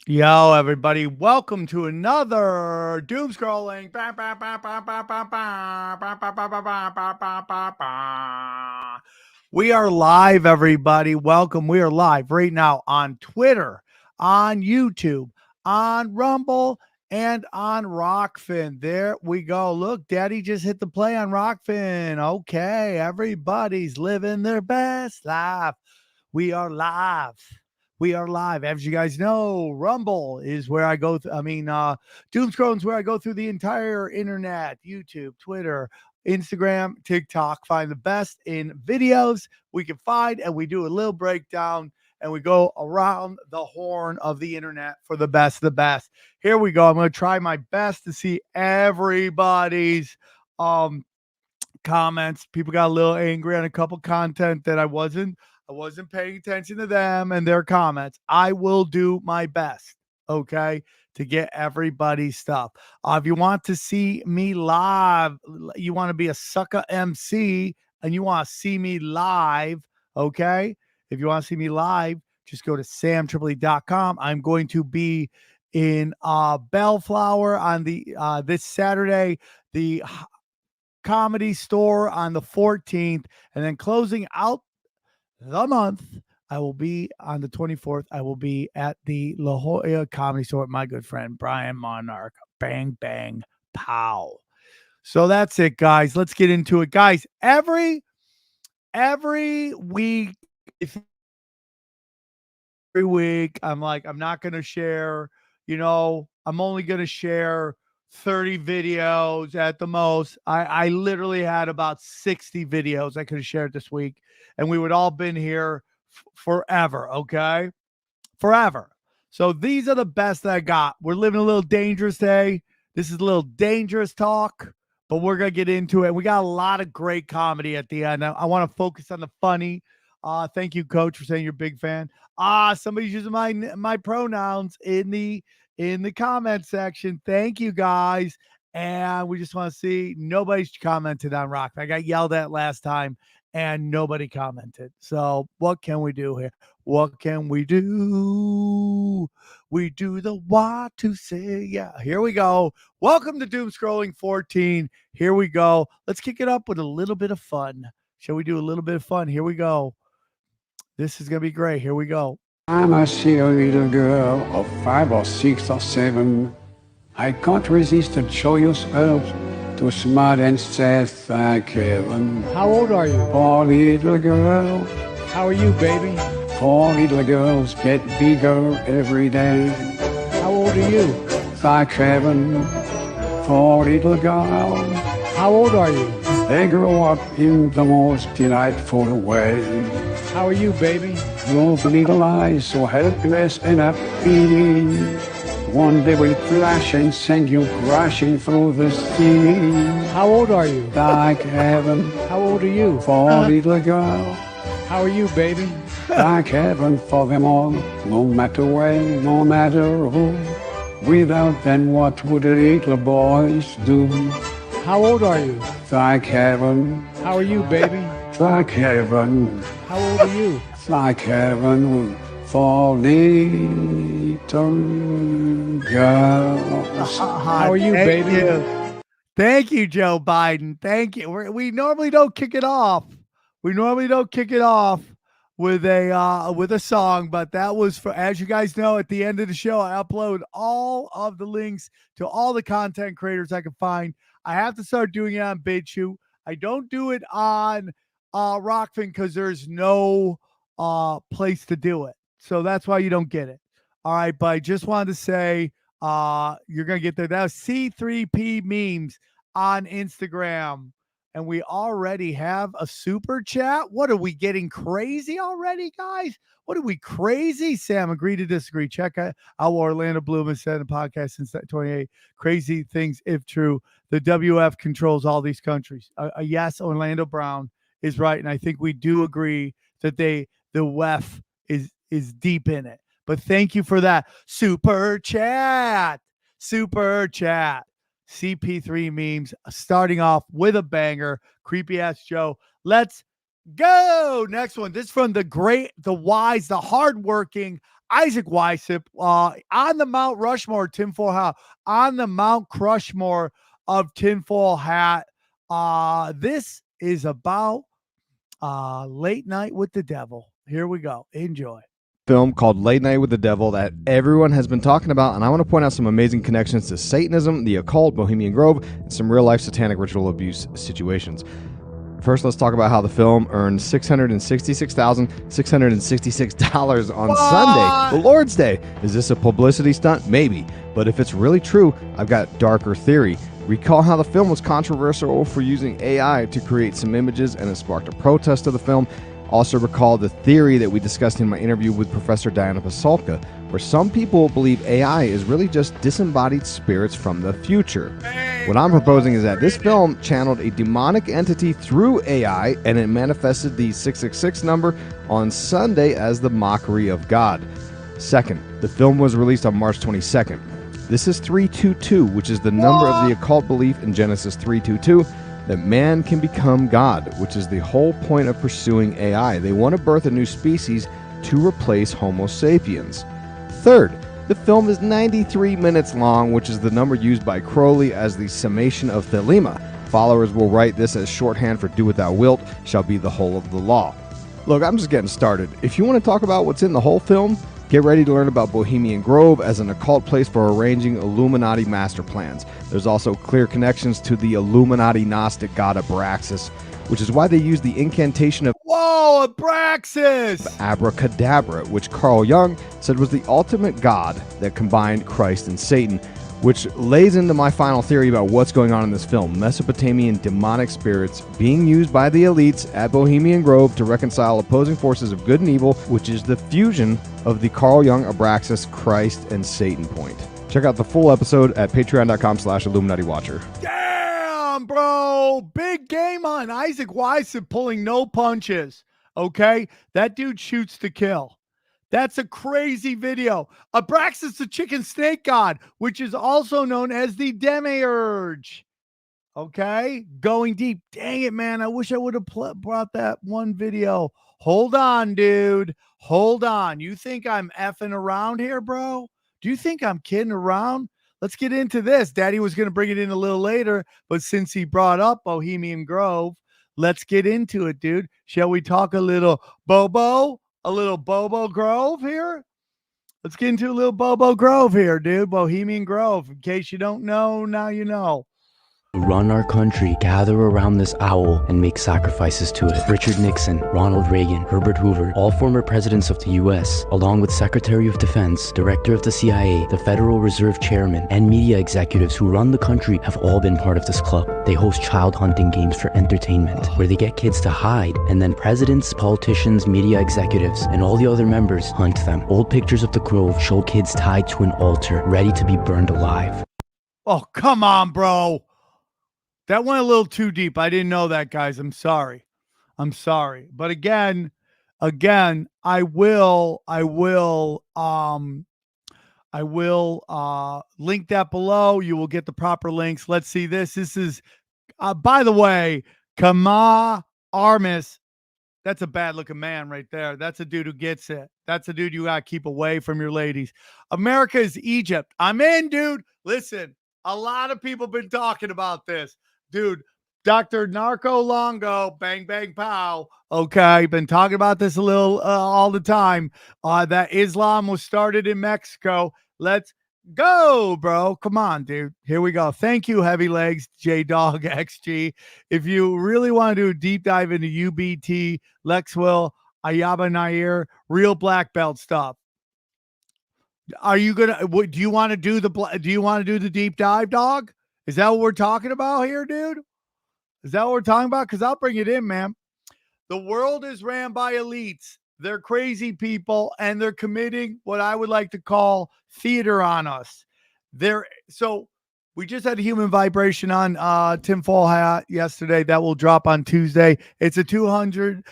Yo, everybody, welcome to another Doomscrolling. We are live, everybody. Welcome. We are live right now on Twitter, on YouTube, on Rumble, and on Rockfin. There we go. Look, Daddy just hit the play on Rockfin. Okay, everybody's living their best life. We are live. We are live. As you guys know, Rumble is where I go. Doomscrollin is where I go through the entire internet, YouTube, Twitter, Instagram, TikTok, find the best in videos we can find, and we do a little breakdown, and we go around the horn of the internet for the best of the best. Here we go. I'm going to try my best to see everybody's comments. People got a little angry on a couple content that I wasn't paying attention to them and their comments. I will do my best, okay, to get everybody's stuff. If you want to see me live, you want to be a sucker MC and you want to see me live, okay? If you want to see me live, just go to samtripoli.com. I'm going to be in Bellflower on the this Saturday, the Comedy Store on the 14th, and then closing out the month, I will be on the 24th. I will be at the La Jolla Comedy Store with my good friend Brian Monarch. Bang, bang, pow. So that's it, guys. Let's get into it, guys. Every week, I'm like, I'm not going to share. I'm only going to share 30 videos at the most. I literally had about 60 videos I could have shared this week, and we would all been here forever, okay? Forever. So these are the best that I got. We're living a little dangerous day. This is a little dangerous talk, but we're going to get into it. We got a lot of great comedy at the end. I want to focus on the funny. Thank you, Coach, for saying you're a big fan. Somebody's using my pronouns in the comment section. Thank you, guys. And we just want to see nobody's commented on Rock. I got yelled at last time and nobody commented. So what can we do here? What can we do? We do the what to say. Yeah, here we go. Welcome to Doom Scrolling 14. Here we go. Let's kick it up with a little bit of fun. Shall we do a little bit of fun? Here we go. This is going to be great. Here we go. I see a little girl of 5 or 6 or 7. I can't resist the joyous urge to smile and say thank heaven. How old are you? Poor little girl. How are you, baby? Poor little girls get bigger every day. How old are you? Thank heaven. Poor little girl. How old are you? They grow up in the most delightful way. How are you, baby? Those little eyes so helpless and happy. One day will flash and send you crashing through the sea. How old are you? Thank heaven. How old are you? For little girl. How are you, baby? Thank heaven for them all, no matter when, no matter who. Without them, what would the little boys do? How old are you? Thank heaven. How are you, baby? Thank heaven. How old are you? Thank heaven for little girls. How are you, baby? Thank you, Joe Biden. Thank you. We normally don't kick it off. We normally don't kick it off with a song, but that was for, as you guys know, at the end of the show, I upload all of the links to all the content creators I can find. I have to start doing it on BitChute. I don't do it on Rockfin because there's no place to do it. So that's why you don't get it. All right, but I just wanted to say you're going to get there. That was C3P Memes on Instagram. And we already have a super chat. What are we getting crazy already, guys? What are we crazy? Sam, agree to disagree. Check out what Orlando Bloom has said in the podcast since 28. Crazy things, if true. The WF controls all these countries. Yes, Orlando Brown is right. And I think we do agree that the WEF is deep in it. But thank you for that. Super chat. Super chat. CP3 memes starting off with a banger. Creepy ass Joe. Let's go. Next one. This is from the great, the wise, the hardworking Isaac Weissip, on the Mount Rushmore tinfoil hat, on the Mount Crushmore of tinfoil hat. This is about Late Night with the Devil. Here we go. Enjoy. Film called Late Night with the Devil that everyone has been talking about, and I want to point out some amazing connections to Satanism, the occult, Bohemian Grove, and some real-life satanic ritual abuse situations. First, let's talk about how the film earned $666,666 on Sunday, the Lord's Day. Is this a publicity stunt? Maybe. But if it's really true, I've got darker theory. Recall how the film was controversial for using AI to create some images, and it sparked a protest of the film. Also recall the theory that we discussed in my interview with Professor Diana Pasulka, where some people believe AI is really just disembodied spirits from the future. What I'm proposing is that this film channeled a demonic entity through AI, and it manifested the 666 number on Sunday as the mockery of God. Second, the film was released on March 22nd. This is 322, which is the number of the occult belief in Genesis 3:22. That man can become God, which is the whole point of pursuing AI. They want to birth a new species to replace Homo sapiens. Third, the film is 93 minutes long, which is the number used by Crowley as the summation of Thelema. Followers will write this as shorthand for do without wilt shall be the whole of the law. Look, I'm just getting started. If you want to talk about what's in the whole film, get ready to learn about Bohemian Grove as an occult place for arranging Illuminati master plans. There's also clear connections to the Illuminati Gnostic god Abraxas, which is why they use the incantation of Whoa, Abraxas! abracadabra, which Carl Jung said was the ultimate god that combined Christ and Satan, which lays into my final theory about what's going on in this film. Mesopotamian demonic spirits being used by the elites at Bohemian Grove to reconcile opposing forces of good and evil, which is the fusion of the Carl Jung, Abraxas, Christ, and Satan point. Check out the full episode at patreon.com/IlluminatiWatcher. Damn, bro. Big game on Isaac Weissip pulling no punches. Okay? That dude shoots to kill. That's a crazy video. Abraxas, the chicken snake god, which is also known as the Demiurge. Okay? Going deep. Dang it, man. I wish I would have brought that one video. Hold on, dude. Hold on. You think I'm effing around here, bro? Do you think I'm kidding around? Let's get into this. Daddy was going to bring it in a little later, but since he brought up Bohemian Grove, let's get into it, dude. Shall we talk a little Bobo? A little Bobo Grove here? Let's get into a little Bobo Grove here, dude. Bohemian Grove. In case you don't know, now you know. Run our country, gather around this owl and make sacrifices to it. Richard Nixon, Ronald Reagan, Herbert Hoover, all former presidents of the US, along with Secretary of Defense, Director of the CIA, the Federal Reserve Chairman, and media executives who run the country have all been part of this club. They host child hunting games for entertainment, where they get kids to hide, and then presidents, politicians, media executives, and all the other members hunt them. Old pictures of the Grove show kids tied to an altar, ready to be burned alive. Oh, come on, bro. That went a little too deep. I didn't know that, guys. I'm sorry. But again, I will link that below. You will get the proper links. Let's see this. This is, by the way, Kama Armis. That's a bad looking man right there. That's a dude who gets it. That's a dude you got to keep away from your ladies. America is Egypt. I'm in, dude. Listen, a lot of people been talking about this. Dude, Dr. Narco Longo, bang, bang, pow. Okay, been talking about this a little all the time. That Islam was started in Mexico. Let's go, bro. Come on, dude. Here we go. Thank you, Heavy Legs, J-Dog XG. If you really want to do a deep dive into UBT, Lexwell, Ayaba Nair, real black belt stuff, are you gonna? Do you want to do the deep dive, dog? Is that what we're talking about here, dude? Is that what we're talking about? Because I'll bring it in, man. The world is ran by elites. They're crazy people, and they're committing what I would like to call theater on us. So we just had a human vibration on tinfoil hat yesterday. That will drop on Tuesday. It's a 2-hour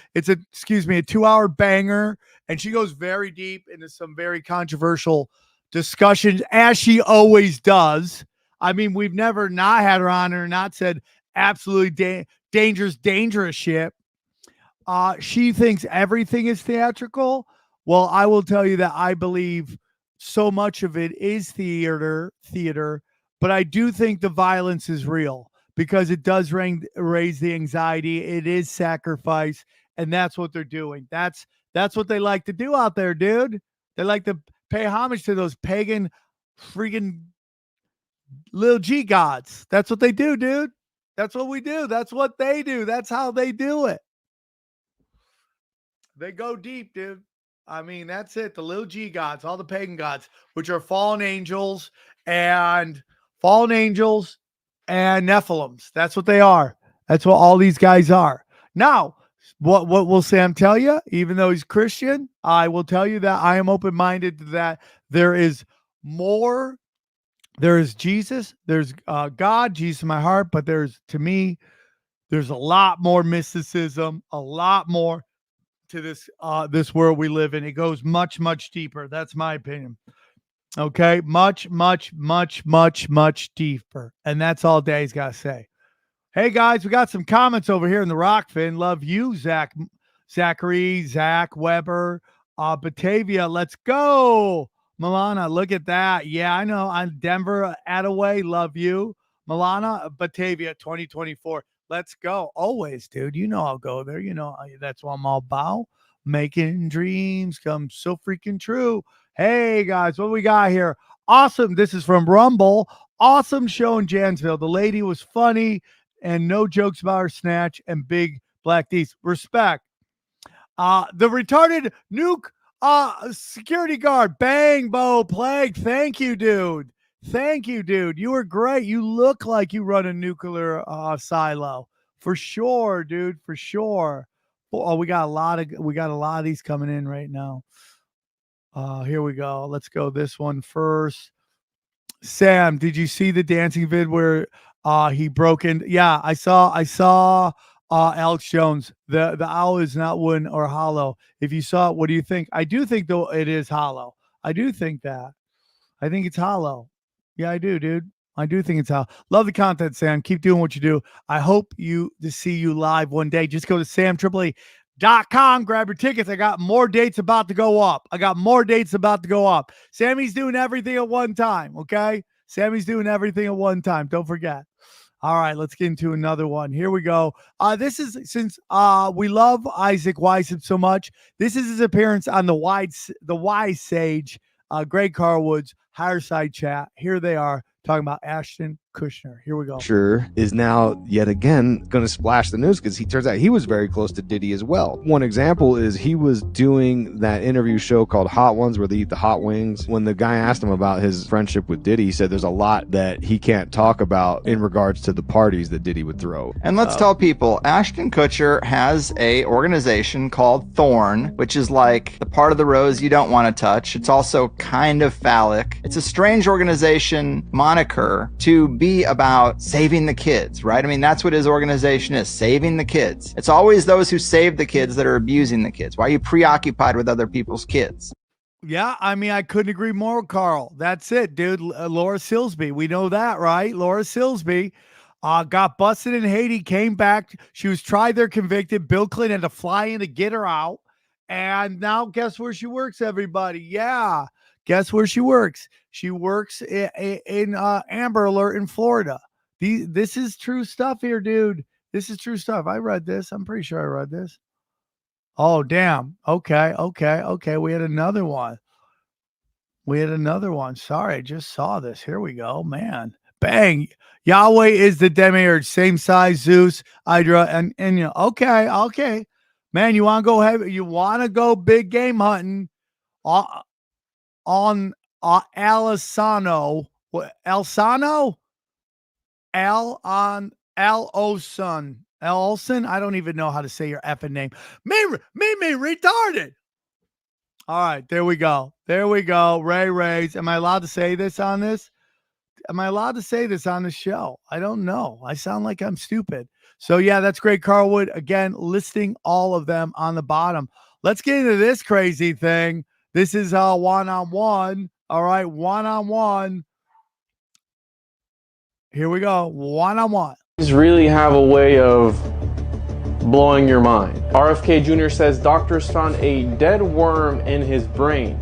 banger, and she goes very deep into some very controversial discussions, as she always does. I mean, we've never not had her on or not said absolutely dangerous shit. She thinks everything is theatrical. Well, I will tell you that I believe so much of it is theater, but I do think the violence is real because it does raise the anxiety. It is sacrifice, and that's what they're doing. That's what they like to do out there, dude. They like to pay homage to those pagan freaking little G gods. That's what they do, dude. That's what we do. That's what they do. That's how they do it. They go deep, dude. I mean, that's it. The little G gods, all the pagan gods, which are fallen angels and Nephilims. That's what they are. That's what all these guys are. Now, what will Sam tell you? Even though he's Christian, I will tell you that I am open-minded to that. There is more. There is Jesus. There's God, Jesus in my heart. But there's a lot more mysticism, a lot more to this world we live in. It goes much, much deeper. That's my opinion. Okay, much, much, much, much, much deeper. And that's all Daddy's got to say. Hey guys, we got some comments over here in the Rockfin. Love you, Zachary, Zach, Weber, Batavia. Let's go. Milana, look at that. Yeah, I know. I'm Denver, Attaway. Love you. Milana, Batavia, 2024. Let's go. Always, dude. You know I'll go there. You know that's what I'm all about. Making dreams come so freaking true. Hey, guys, what we got here? Awesome. This is from Rumble. Awesome show in Jansville. The lady was funny and no jokes about her snatch and big black D's. Respect. The retarded nuke security guard. Bang, Bo Plague. Thank you, dude. Thank you, dude. You were great. You look like you run a nuclear silo. For sure, dude. For sure. Oh, we got a lot of these coming in right now. Here we go. Let's go this one first. Sam, did you see the dancing vid where he broke in? Yeah, I saw Alex Jones. The owl is not wooden or hollow. If you saw it, what do you think? I do think though it is hollow. I do think that. I think it's hollow. Yeah, I do, dude. I do think it's hollow. Love the content, Sam. Keep doing what you do. I hope to see you live one day. Just go to samtripoli.com. Grab your tickets. I got more dates about to go up. Sammy's doing everything at one time, okay? Sammy's doing everything at one time. Don't forget. All right, let's get into another one. Here we go. This is, since we love Isaac Weishaupt so much, this is his appearance on the Wise Sage, Greg Carwood's Higher Side Chat. Here they are talking about Ashton Kutcher. Here we go. Kutcher is now yet again going to splash the news because he turns out he was very close to Diddy as well. One example is he was doing that interview show called Hot Ones where they eat the hot wings. When the guy asked him about his friendship with Diddy, he said there's a lot that he can't talk about in regards to the parties that Diddy would throw. And let's tell people, Ashton Kutcher has a organization called Thorn, which is like the part of the rose you don't want to touch. It's also kind of phallic. It's a strange organization moniker to be about saving the kids, right? I mean, that's what his organization is, saving the kids. It's always those who save the kids that are abusing the kids. Why are you preoccupied with other people's kids? Yeah, I mean, I couldn't agree more, Carl. That's it, dude. Laura Silsby. We know that, right? Laura Silsby got busted in Haiti, came back. She was tried there, convicted. Bill Clinton had to fly in to get her out. And now guess where she works, everybody? Yeah. Guess where she works? She works in Amber Alert in Florida. This is true stuff here, dude. This is true stuff. I read this. I'm pretty sure I read this. Oh, damn. Okay. We had another one. Sorry, I just saw this. Here we go, man. Bang. Yahweh is the demiurge, same size Zeus, Hydra, and you know. Okay. Man, you want to go heavy? You want to go big game hunting? On Alisano, Elsano, Olson, Elson. I don't even know how to say your effing name. Me, retarded. All right, there we go. Rays. Am I allowed to say this on this? Am I allowed to say this on the show? I don't know. I sound like I'm stupid. So yeah, that's great. Carlwood again, listing all of them on the bottom. Let's get into this crazy thing. This is one-on-one. All right, one-on-one. Here we go. One-on-one. Really have a way of blowing your mind. RFK Jr. says doctors found a dead worm in his brain.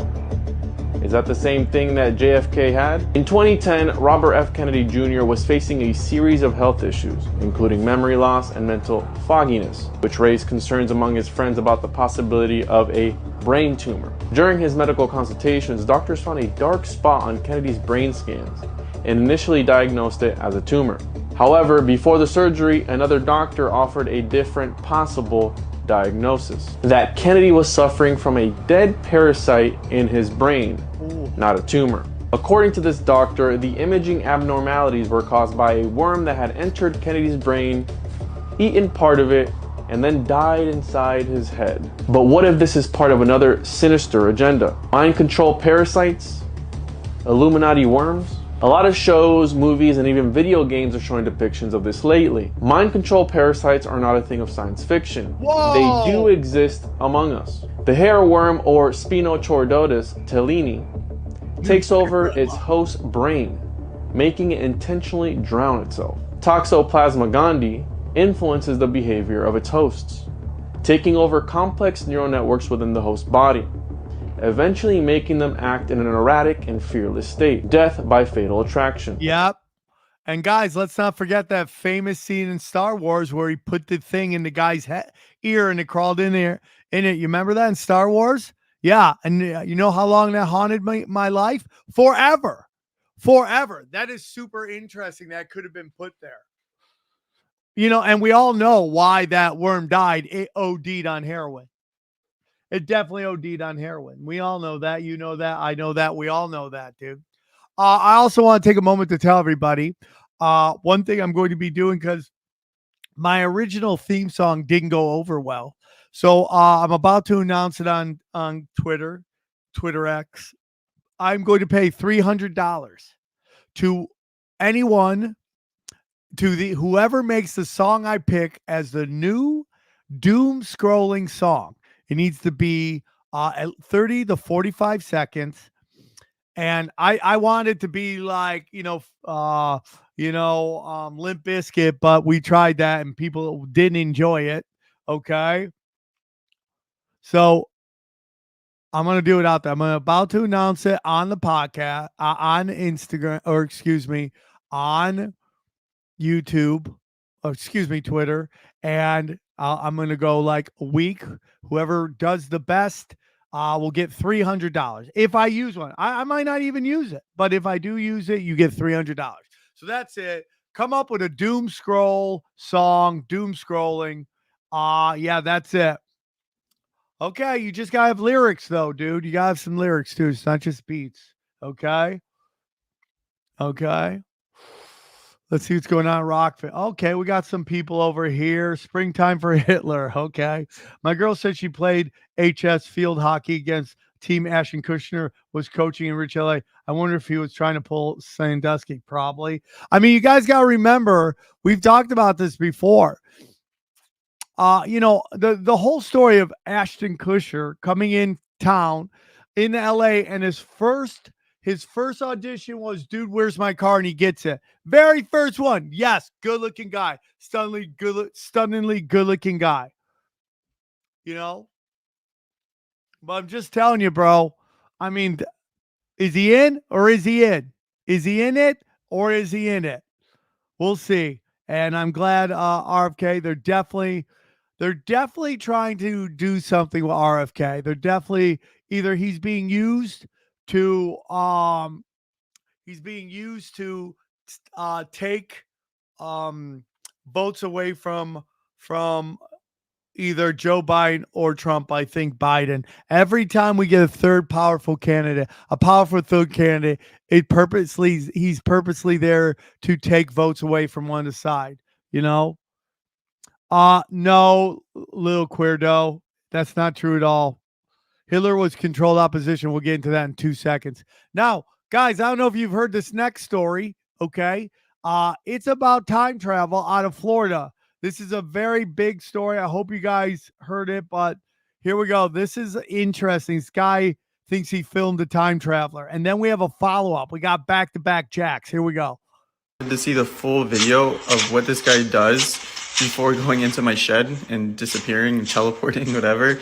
Is that the same thing that JFK had? In 2010, Robert F. Kennedy Jr. was facing a series of health issues, including memory loss and mental fogginess, which raised concerns among his friends about the possibility of a brain tumor. During his medical consultations, doctors found a dark spot on Kennedy's brain scans and initially diagnosed it as a tumor. However, before the surgery, another doctor offered a different possible diagnosis: that Kennedy was suffering from a dead parasite in his brain, not a tumor. According to this doctor, the imaging abnormalities were caused by a worm that had entered Kennedy's brain, eaten part of it, and then died inside his head. But what if this is part of another sinister agenda? Mind control parasites? Illuminati worms? A lot of shows, movies, and even video games are showing depictions of this lately. Mind control parasites are not a thing of science fiction. Whoa. They do exist among us. The hair worm, or Spinochordotus tellini, takes over its host's brain, making it intentionally drown itself. Toxoplasma gondii influences the behavior of its hosts, taking over complex neural networks within the host body, eventually making them act in an erratic and fearless state. Death by fatal attraction. Yep. And guys, let's not forget that famous scene in Star Wars where he put the thing in the guy's ear and it crawled in there. In it, you remember that in Star Wars? Yeah. And you know how long that haunted my life? Forever. That is super interesting. That could have been put there. You know, and we all know why that worm died. It OD'd on heroin. It definitely OD'd on heroin. We all know that. You know that. I know that. We all know that, dude. I also want to take a moment to tell everybody one thing I'm going to be doing, because my original theme song didn't go over well. So I'm about to announce it on Twitter X. I'm going to pay $300 to anyone, to whoever makes the song I pick as the new Doomscrollin song. It needs to be at 30 to 45 seconds. And I want it to be like, Limp Bizkit, but we tried that and people didn't enjoy it. Okay. So I'm going to do it out there. I'm about to announce it on the podcast, on Instagram, on YouTube, Twitter. And I'm going to go like a week. Whoever does the best will get $300. If I use one, I might not even use it, but if I do use it, you get $300. So that's it. Come up with a doom scroll song, doom scrolling. Yeah, that's it. Okay, you just gotta have lyrics though, dude. You gotta have some lyrics too. It's not just beats. Okay. Let's see what's going on, Rockford. Okay, we got some people over here. Springtime for Hitler. Okay. My girl said she played HS field hockey against team Ashton Kutcher was coaching in Rich LA. I wonder if he was trying to pull Sandusky. Probably. I mean, you guys got to remember, we've talked about this before. The whole story of Ashton Kutcher coming in town in LA, and his first audition was, dude, where's my car? And he gets it. Very first one. Yes. Good looking guy. Stunningly good looking guy. But I'm just telling you, bro. I mean, is he in or is he in? Is he in it or is he in it? We'll see. And I'm glad RFK, they're definitely trying to do something with RFK. They're definitely either he's being used to take votes away from either Joe Biden or Trump. I think Biden. Every time we get a powerful third candidate, he's purposely there to take votes away from one side, No, little queerdo. That's not true at all. Hitler was controlled opposition. We'll get into that in 2 seconds. Now, guys, I don't know if you've heard this next story, okay? It's about time travel out of Florida. This is a very big story. I hope you guys heard it, but here we go. This is interesting. This guy thinks he filmed a time traveler. And then we have a follow-up. We got back-to-back jacks. Here we go. To see the full video of what this guy does, before going into my shed and disappearing and teleporting, whatever.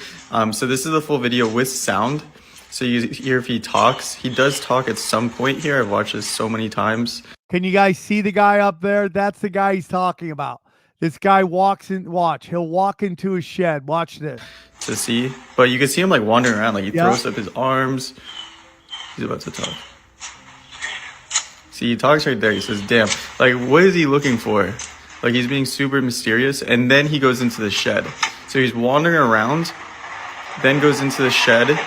So this is the full video with sound. So you hear if he talks. He does talk at some point here. I've watched this so many times. Can you guys see the guy up there? That's the guy he's talking about. This guy walks in. Watch. He'll walk into his shed. Watch this. To see. But you can see him like wandering around. Like he throws up his arms. He's about to talk. See, he talks right there. He says, damn. Like, what is he looking for? Like, he's being super mysterious. And then he goes into the shed. So he's wandering around, then goes into the shed,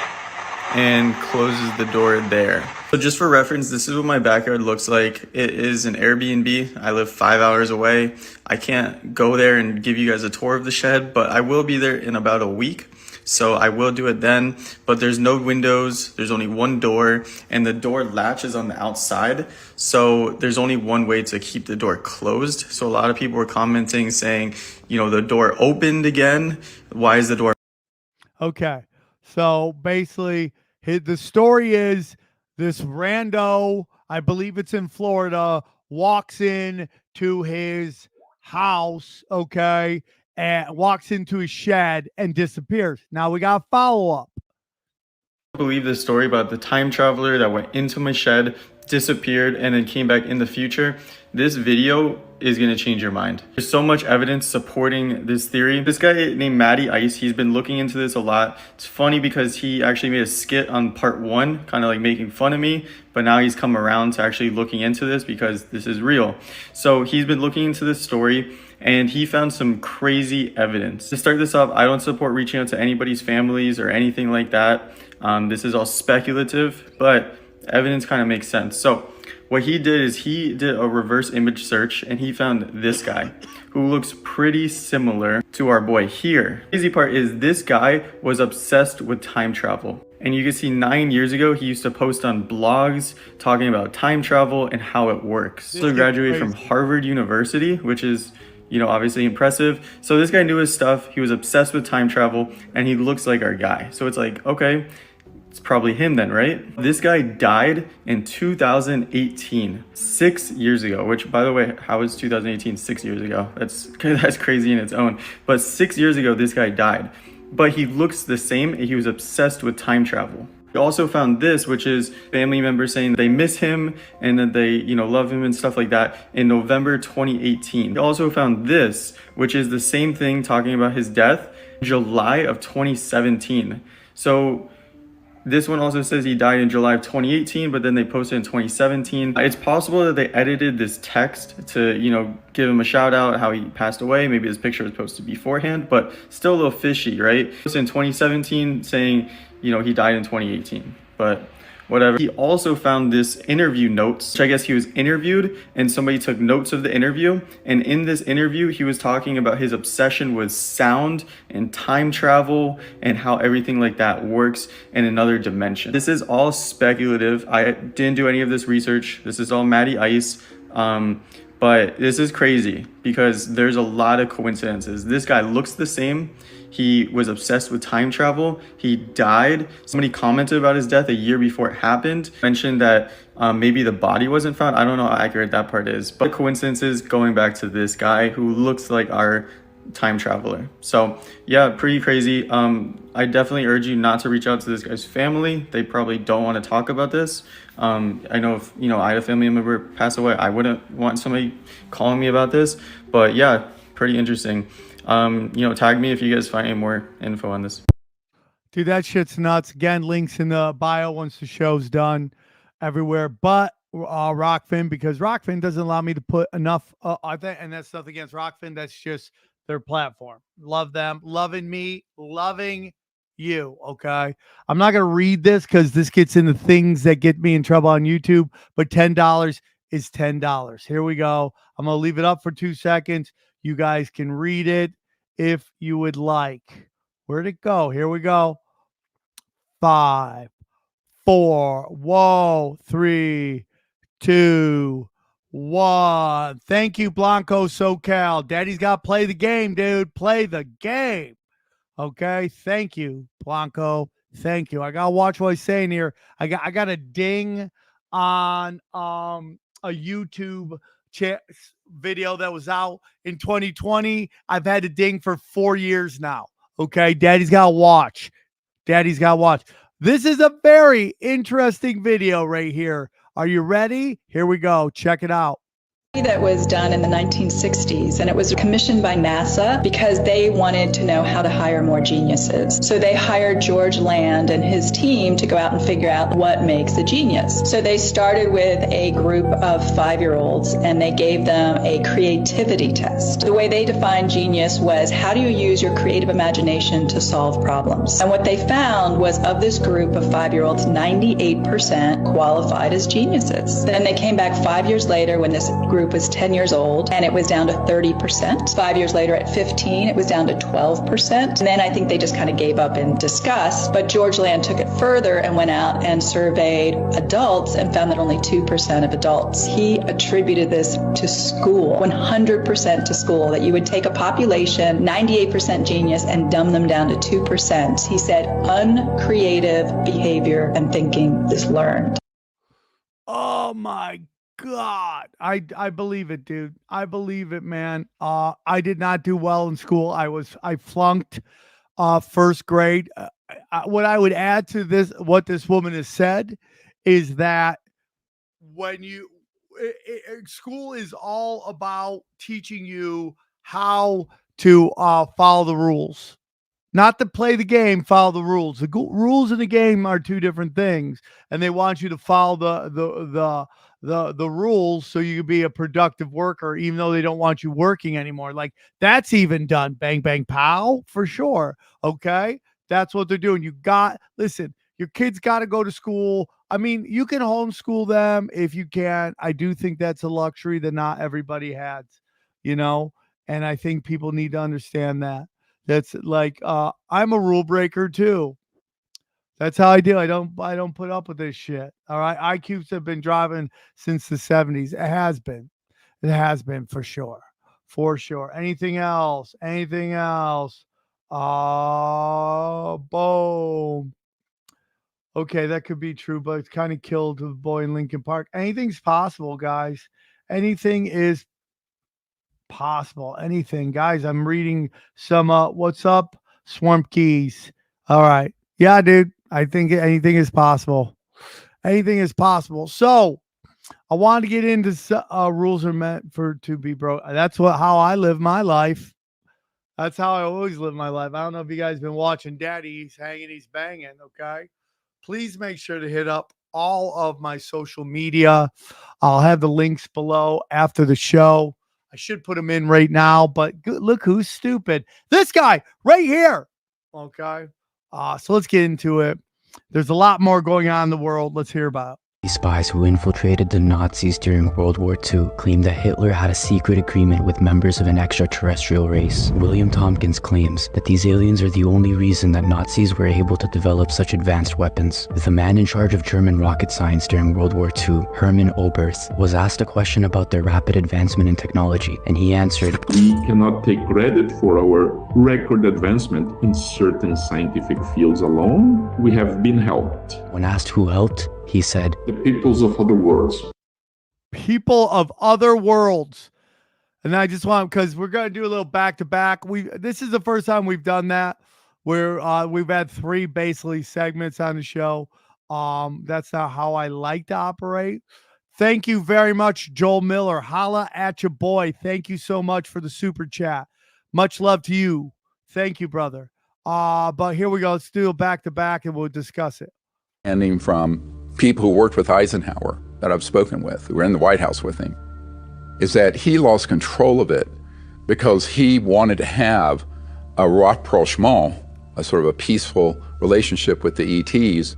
and closes the door there. So just for reference, this is what my backyard looks like. It is an Airbnb. I live 5 hours away. I can't go there and give you guys a tour of the shed, but I will be there in about a week. So I will do it then, but there's no windows, there's only one door, and the door latches on the outside. So there's only one way to keep the door closed. So a lot of people were commenting saying, you know, the door opened again. Why is the door? Okay. So basically, the story is this rando, I believe it's in Florida, walks in to his house, okay, and walks into his shed and disappears. Now we got follow-up. I believe this story about the time traveler that went into my shed, disappeared, and then came back in the future. This video is going to change your mind. There's so much evidence supporting this theory. This guy named Matty Ice, he's been looking into this a lot. It's funny because he actually made a skit on part 1, kind of like making fun of me, but now he's come around to actually looking into this because this is real. So he's been looking into this story and he found some crazy evidence. To start this off, I don't support reaching out to anybody's families or anything like that. This is all speculative, but evidence kind of makes sense. So what he did is he did a reverse image search and he found this guy who looks pretty similar to our boy here. The crazy part is this guy was obsessed with time travel. And you can see 9 years ago, he used to post on blogs talking about time travel and how it works. So graduated from Harvard University, which is, you know, obviously impressive. So this guy knew his stuff. He was obsessed with time travel and he looks like our guy. So it's like, okay, it's probably him then, right? This guy died in 2018, 6 years ago, which by the way, how is 2018 6 years ago? That's crazy in its own. But 6 years ago, this guy died, but he looks the same. He was obsessed with time travel. We also found this, which is family members saying they miss him and that they, you know, love him and stuff like that in November 2018. We also found this, which is the same thing talking about his death, July of 2017. So this one also says he died in July of 2018, but then they posted in 2017. It's possible that they edited this text to, you know, give him a shout out how he passed away. Maybe his picture was posted beforehand, but still a little fishy, right? It was in 2017 saying, you know, he died in 2018, but whatever. He also found this interview notes, which I guess he was interviewed and somebody took notes of the interview. And in this interview, he was talking about his obsession with sound and time travel and how everything like that works in another dimension. This is all speculative. I didn't do any of this research. This is all Matty Ice. But this is crazy because there's a lot of coincidences. This guy looks the same. He was obsessed with time travel. He died. Somebody commented about his death a year before it happened. Mentioned that maybe the body wasn't found. I don't know how accurate that part is. But coincidences going back to this guy who looks like our time traveler. So yeah, pretty crazy. I definitely urge you not to reach out to this guy's family. They probably don't want to talk about this. I know if, you know, I had a family member pass away, I wouldn't want somebody calling me about this. But yeah, pretty interesting. You know, tag me if you guys find any more info on this. Dude, that shit's nuts. Again, links in the bio once the show's done everywhere. But Rockfin, because Rockfin doesn't allow me to put enough, I think, and that's nothing against Rockfin. That's just their platform. Love them. Loving me. Loving you. Okay. I'm not going to read this because this gets into things that get me in trouble on YouTube, but $10 is $10. Here we go. I'm going to leave it up for 2 seconds. You guys can read it if you would like. Where'd it go? Here we go. 5, 4, whoa, 3, 2, 1. Thank you, Blanco SoCal. Daddy's got to play the game, dude. Play the game. Okay. Thank you, Blanco. Thank you. I got to watch what he's saying here. I got a ding on a YouTube chat. video that was out in 2020. I've had to ding for 4 years now. Okay, Daddy's got to watch. Daddy's got to watch. This is a very interesting video right here. Are you ready? Here we go. Check it out. That was done in the 1960s, and it was commissioned by NASA because they wanted to know how to hire more geniuses. So they hired George Land and his team to go out and figure out what makes a genius. So they started with a group of 5-year-olds, and they gave them a creativity test. The way they defined genius was, how do you use your creative imagination to solve problems? And what they found was, of this group of 5-year-olds, 98% qualified as geniuses. Then they came back 5 years later when this group was 10 years old, and it was down to 30%. 5 years later at 15, it was down to 12%. And then I think they just kind of gave up in disgust. But George Land took it further and went out and surveyed adults and found that only 2% of adults. He attributed this to school, 100% to school, that you would take a population, 98% genius, and dumb them down to 2%. He said uncreative behavior and thinking is learned. Oh my God. I believe it, dude. I believe it, man. I did not do well in school. I flunked first grade. What I would add to this, what this woman has said, is that when school is all about teaching you how to follow the rules. Not to play the game, follow the rules. The rules in the game are two different things, and they want you to follow the rules so you can be a productive worker, even though they don't want you working anymore. Like, that's even done. Bang, bang, pow, for sure. Okay, that's what they're doing. Listen, your kids got to go to school. I mean, you can homeschool them if you can. I do think that's a luxury that not everybody has, and I think people need to understand that. That's like, I'm a rule breaker too. That's how I do. I don't put up with this shit. All right. IQs have been driving since the 70s. It has been for sure. For sure. Anything else? Boom. Okay, that could be true, but it's kind of killed the boy in Lincoln Park. Anything's possible, guys. Anything is possible. Anything, guys. I'm reading some what's up, Swamp Keys. All right. Yeah, dude. I think anything is possible. Anything is possible. So I want to get into rules are meant to be broken. That's how I live my life. That's how I always live my life. I don't know if you guys been watching Daddy. He's hanging, he's banging. Okay. Please make sure to hit up all of my social media. I'll have the links below after the show. I should put them in right now, but look who's stupid. This guy right here. Okay. So let's get into it. There's a lot more going on in the world. Let's hear about it. These spies who infiltrated the Nazis during World War II claimed that Hitler had a secret agreement with members of an extraterrestrial race. William Tompkins claims that these aliens are the only reason that Nazis were able to develop such advanced weapons. The man in charge of German rocket science during World War II, Hermann Oberth, was asked a question about their rapid advancement in technology, and he answered, "We cannot take credit for our record advancement in certain scientific fields alone. We have been helped." When asked who helped, he said, "The peoples of other worlds." People of other worlds. And I just want, because we're going to do a little back-to-back. This is the first time we've done that, where we've had 3 basically segments on the show. That's not how I like to operate. Thank you very much, Joel Miller. Holla at your boy. Thank you so much for the super chat. Much love to you. Thank you, brother. But here we go. Let's do a back-to-back and we'll discuss it. And from people who worked with Eisenhower that I've spoken with, who were in the White House with him, is that he lost control of it because he wanted to have a rapprochement, a sort of a peaceful relationship with the ETs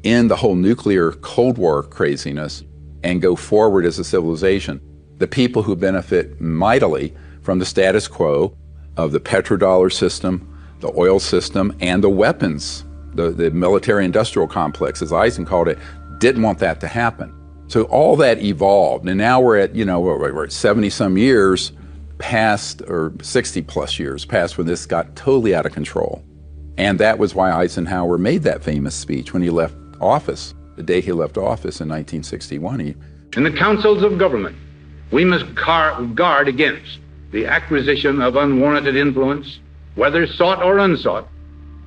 in the whole nuclear Cold War craziness and go forward as a civilization. The people who benefit mightily from the status quo of the petrodollar system, the oil system, and the weapons, the military-industrial complex, as Eisen called it, didn't want that to happen. So all that evolved, and now we're at, we're at 70-some years past, or 60-plus years past, when this got totally out of control. And that was why Eisenhower made that famous speech when he left office, the day he left office in 1961. In the councils of government, We must guard against the acquisition of unwarranted influence, whether sought or unsought,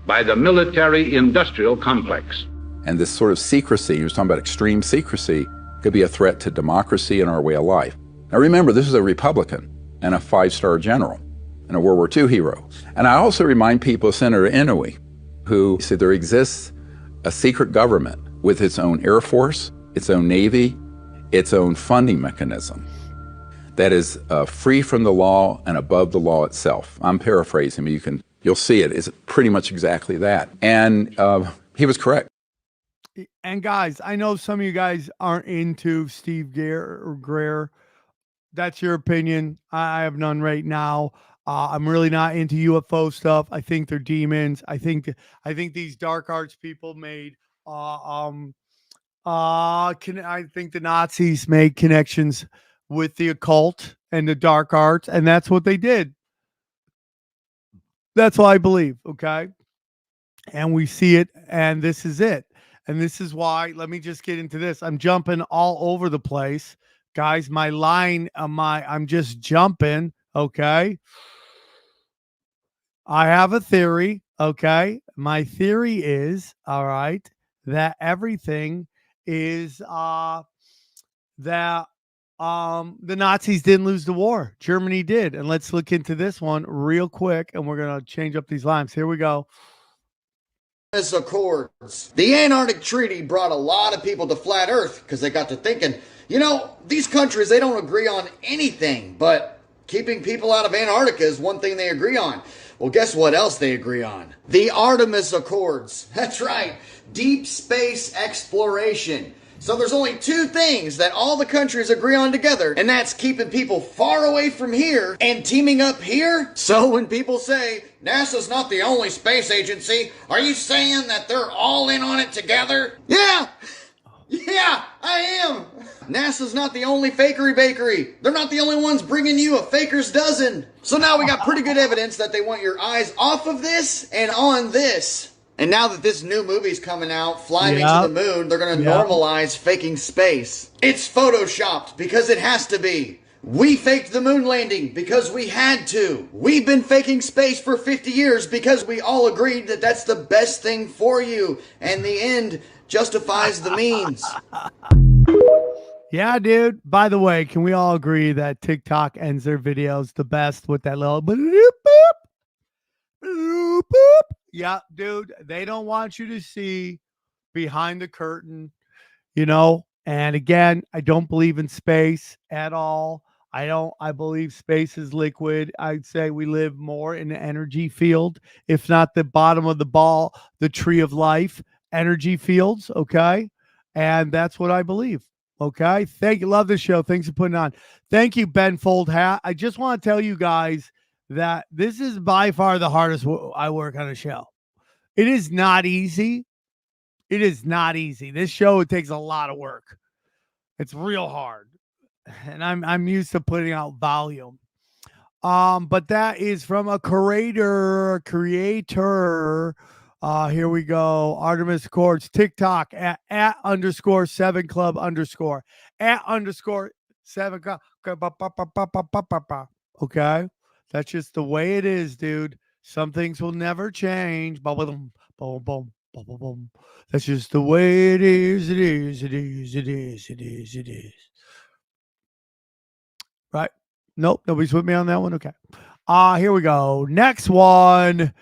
by the military-industrial complex. And this sort of secrecy, you're talking about extreme secrecy, could be a threat to democracy and our way of life. Now remember, this is a Republican and a 5-star general and a World War II hero. And I also remind people of Senator Inouye, who said there exists a secret government with its own Air Force, its own Navy, its own funding mechanism that is free from the law and above the law itself. I'm paraphrasing, but you'll see it. It's pretty much exactly that. And he was correct. And guys, I know some of you guys aren't into Steve Greer. That's your opinion. I have none right now. I'm really not into UFO stuff. I think they're demons. I think these dark arts people made. I think the Nazis made connections with the occult and the dark arts, and that's what they did. That's what I believe. Okay, and we see it, and this is it. And this is why, let me just get into this. I'm jumping all over the place. Guys, I'm just jumping, okay? I have a theory, okay? My theory is, all right, that everything is that the Nazis didn't lose the war. Germany did. And let's look into this one real quick, and we're going to change up these lines. Here we go. Accords. The Antarctic Treaty brought a lot of people to flat Earth because they got to thinking, these countries, they don't agree on anything, but keeping people out of Antarctica is one thing they agree on. Well, guess what else they agree on? The Artemis Accords. That's right. Deep space exploration. So there's only two things that all the countries agree on together, and that's keeping people far away from here and teaming up here. So when people say, NASA's not the only space agency, are you saying that they're all in on it together? Yeah, I am. NASA's not the only fakery bakery. They're not the only ones bringing you a faker's dozen. So now we got pretty good evidence that they want your eyes off of this and on this. And now that this new movie's coming out, Fly Me to the Moon, they're going to normalize faking space. It's photoshopped because it has to be. We faked the moon landing because we had to. We've been faking space for 50 years because we all agreed that that's the best thing for you. And the end justifies the means. Yeah, dude. By the way, can we all agree that TikTok ends their videos the best with that little boop, boop, boop, boop. Yeah, dude, they don't want you to see behind the curtain, and again, I don't believe in space at all. I believe space is liquid. I'd say we live more in the energy field, if not the bottom of the ball, the tree of life, energy fields, okay? And that's what I believe, okay? Thank you. Love the show. Thanks for putting on. Thank you, Ben Fold Hat. I just want to tell you guys that this is by far the hardest I work on a show. It is not easy. It is not easy. This show, it takes a lot of work. It's real hard. And I'm used to putting out volume. But that is from a creator. Here we go. Artemis Accords, TikTok at @_7 club _ @_7 club. Okay. That's just the way it is, dude. Some things will never change. Boom, boom, boom, boom, boom. That's just the way it is. It is. It is. It is. It is. It is. Right? Nope. Nobody's with me on that one. Okay. Here we go. Next one.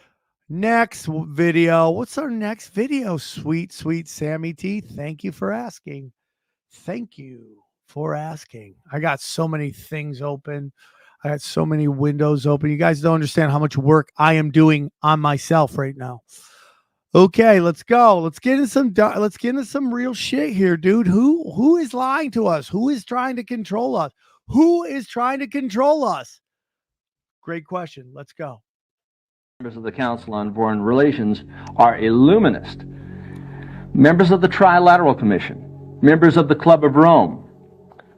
Next video. What's our next video? Sweet Sammy T. Thank you for asking. Thank you for asking. I got so many things open. I got so many windows open. You guys don't understand how much work I am doing on myself right now. Okay, let's go. Let's get into some real shit here, dude. Who is lying to us? Who is trying to control us? Who is trying to control us? Great question. Let's go. Members of the Council on Foreign Relations are Illuminist. Members of the Trilateral Commission. Members of the Club of Rome.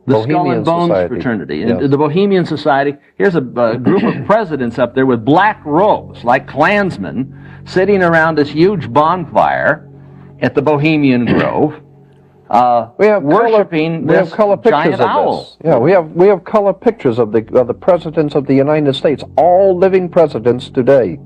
The Bohemian Skull and Bones Society. Fraternity. Yes. And the Bohemian Society. Here's a group of presidents up there with black robes, like Klansmen, sitting around this huge bonfire at the Bohemian Grove. We have worshiping we have color pictures giant of owl. this. Yeah, we have color pictures of the presidents of the United States, all living presidents today,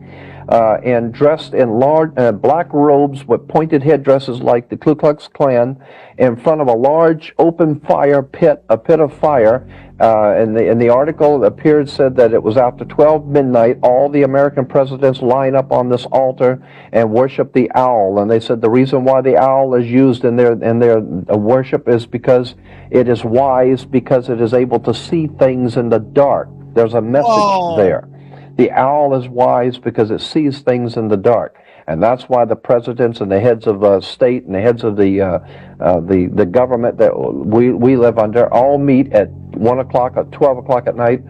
and dressed in large black robes with pointed headdresses like the Ku Klux Klan, in front of a large open fire pit, a pit of fire. In the article, it appeared, said that it was after 12 midnight, all the American presidents line up on this altar and worship the owl. And they said the reason why the owl is used in their worship is because it is wise, because it is able to see things in the dark. There's a message there. The owl is wise because it sees things in the dark. And that's why the presidents and the heads of state and the heads of the government that we live under all meet at 1 o'clock, at 12 o'clock at night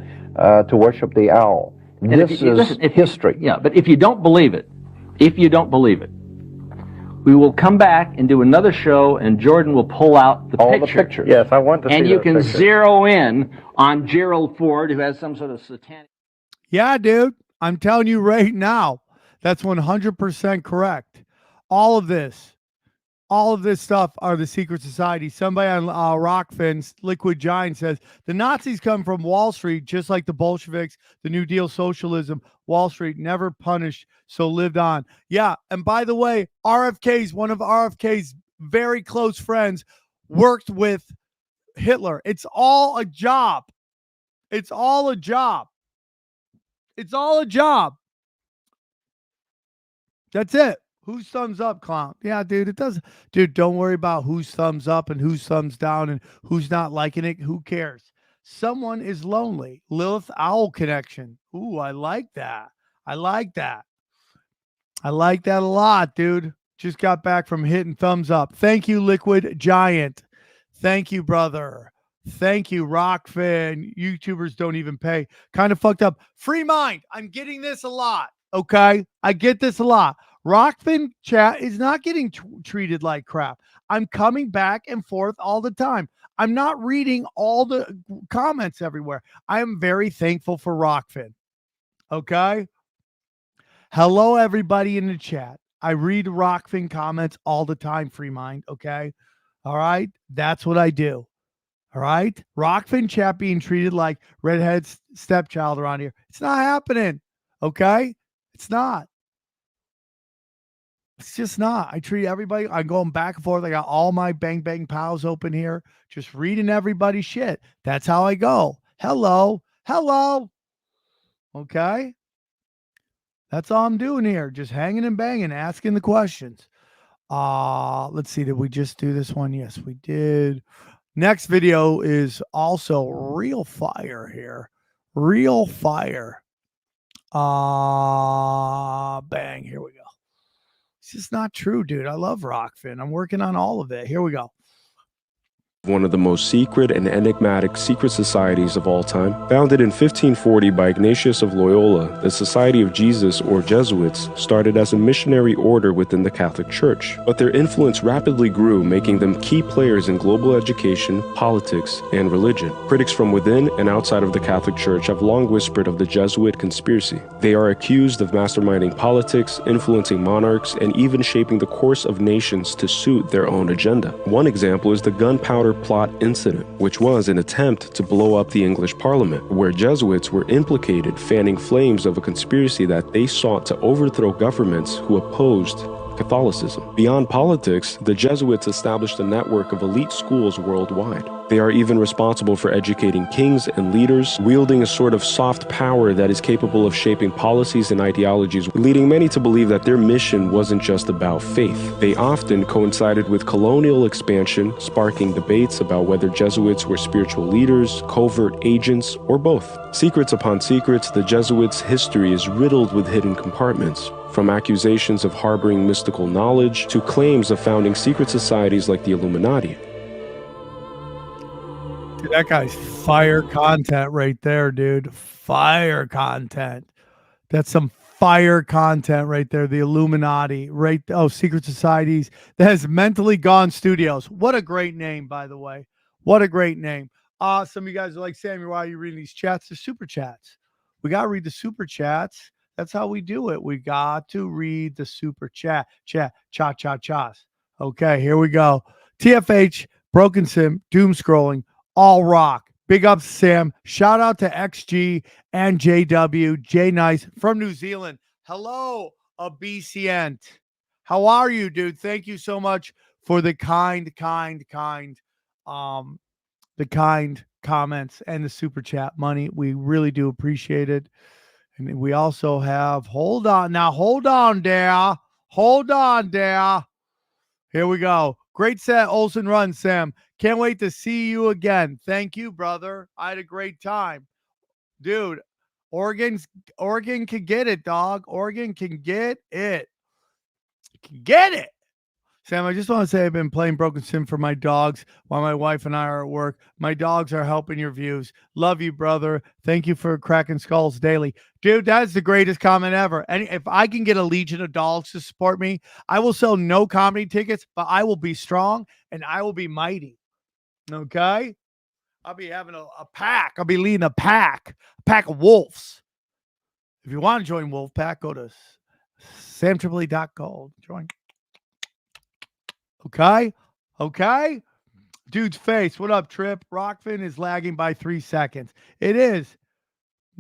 to worship the owl. And This is history. Yeah, but if you don't believe it, we will come back and do another show, and Jordan will pull out All the pictures. Yes, I want to see and you those can pictures. zero in on Gerald Ford, who has some sort of satanic... Yeah, dude. I'm telling you right now, that's 100% correct. All of this stuff are the secret society. Somebody on Rockfin's Liquid Giant says the Nazis come from Wall Street, just like the Bolsheviks, the New Deal socialism. Wall Street never punished, so lived on. Yeah, and by the way, one of RFK's very close friends worked with Hitler. It's all a job. It's all a job. It's all a job. That's it. Whose thumbs up, clown? Yeah, dude, it does. Dude, don't worry about whose thumbs up and whose thumbs down and who's not liking it. Who cares? Someone is lonely. Lilith Owl connection. Ooh, I like that. I like that. I like that a lot, dude. Just got back from hitting thumbs up. Thank you, Liquid Giant. Thank you, brother. Thank you, Rockfin. YouTubers don't even pay. Kind of fucked up. Free mind. I'm getting this a lot. Okay? I get this a lot. Rockfin chat is not getting treated like crap. I'm coming back and forth all the time. I'm not reading all the comments everywhere. I am very thankful for Rockfin. Okay? Hello, everybody in the chat. I read Rockfin comments all the time, free mind. Okay? All right? That's what I do. All right? Rockfin chat being treated like redhead stepchild around here. It's not happening. Okay? It's not. It's just not. I treat everybody. I'm going back and forth. I got all my bang bang pals open here, just reading everybody's shit. That's how I go. Hello. Hello. Okay? That's all I'm doing here. Just hanging and banging, asking the questions. Let's see. Did we just do this one? Yes, we did. Next video is also real fire here. Real fire. Bang. Here we go. It's just not true, dude. I love Rockfin. I'm working on all of it. Here we go. One of the most secret and enigmatic secret societies of all time. Founded in 1540 by Ignatius of Loyola, the Society of Jesus, or Jesuits, started as a missionary order within the Catholic Church. But their influence rapidly grew, making them key players in global education, politics, and religion. Critics from within and outside of the Catholic Church have long whispered of the Jesuit conspiracy. They are accused of masterminding politics, influencing monarchs, and even shaping the course of nations to suit their own agenda. One example is the gunpowder plot incident, which was an attempt to blow up the English Parliament, where Jesuits were implicated, fanning flames of a conspiracy that they sought to overthrow governments who opposed Catholicism. Beyond politics, the Jesuits established a network of elite schools worldwide. They are even responsible for educating kings and leaders, wielding a sort of soft power that is capable of shaping policies and ideologies, leading many to believe that their mission wasn't just about faith. They often coincided with colonial expansion, sparking debates about whether Jesuits were spiritual leaders, covert agents, or both. Secrets upon secrets, the Jesuits' history is riddled with hidden compartments. From accusations of harboring mystical knowledge to claims of founding secret societies like the Illuminati. Dude, that guy's fire content right there, dude. Fire content. That's some fire content right there. The Illuminati, right? Oh, secret societies. That is Mentally Gone Studios. What a great name, by the way. What a great name. Some of you guys are like, Sammy, why are you reading these chats? The super chats. We got to read the super chats. That's how we do it. We got to read the super chat. Cha-cha-chas. Okay, here we go. TFH, Broken Sim, Doomscrolling, all rock. Big ups, Sam. Shout out to XG and JW, J Nice from New Zealand. Hello, a BCN. How are you, dude? Thank you so much for the kind comments and the super chat money. We really do appreciate it. And we also have, hold on there. Here we go. Great set, Olsen Run, Sam. Can't wait to see you again. Thank you, brother. I had a great time. Dude, Oregon can get it, dog. Oregon can get it. Get it. Sam, I just want to say I've been playing Broken Sim for my dogs while my wife and I are at work. My dogs are helping your views. Love you, brother. Thank you for cracking skulls daily. Dude, that's the greatest comment ever. And if I can get a legion of dogs to support me, I will sell no comedy tickets, but I will be strong and I will be mighty. Okay? I'll be having a pack. I'll be leading a pack of wolves. If you want to join Wolf Pack, go to samtripoli.gold. Join. Okay. Dude's face. What up, Trip? Rockfin is lagging by 3 seconds. It is.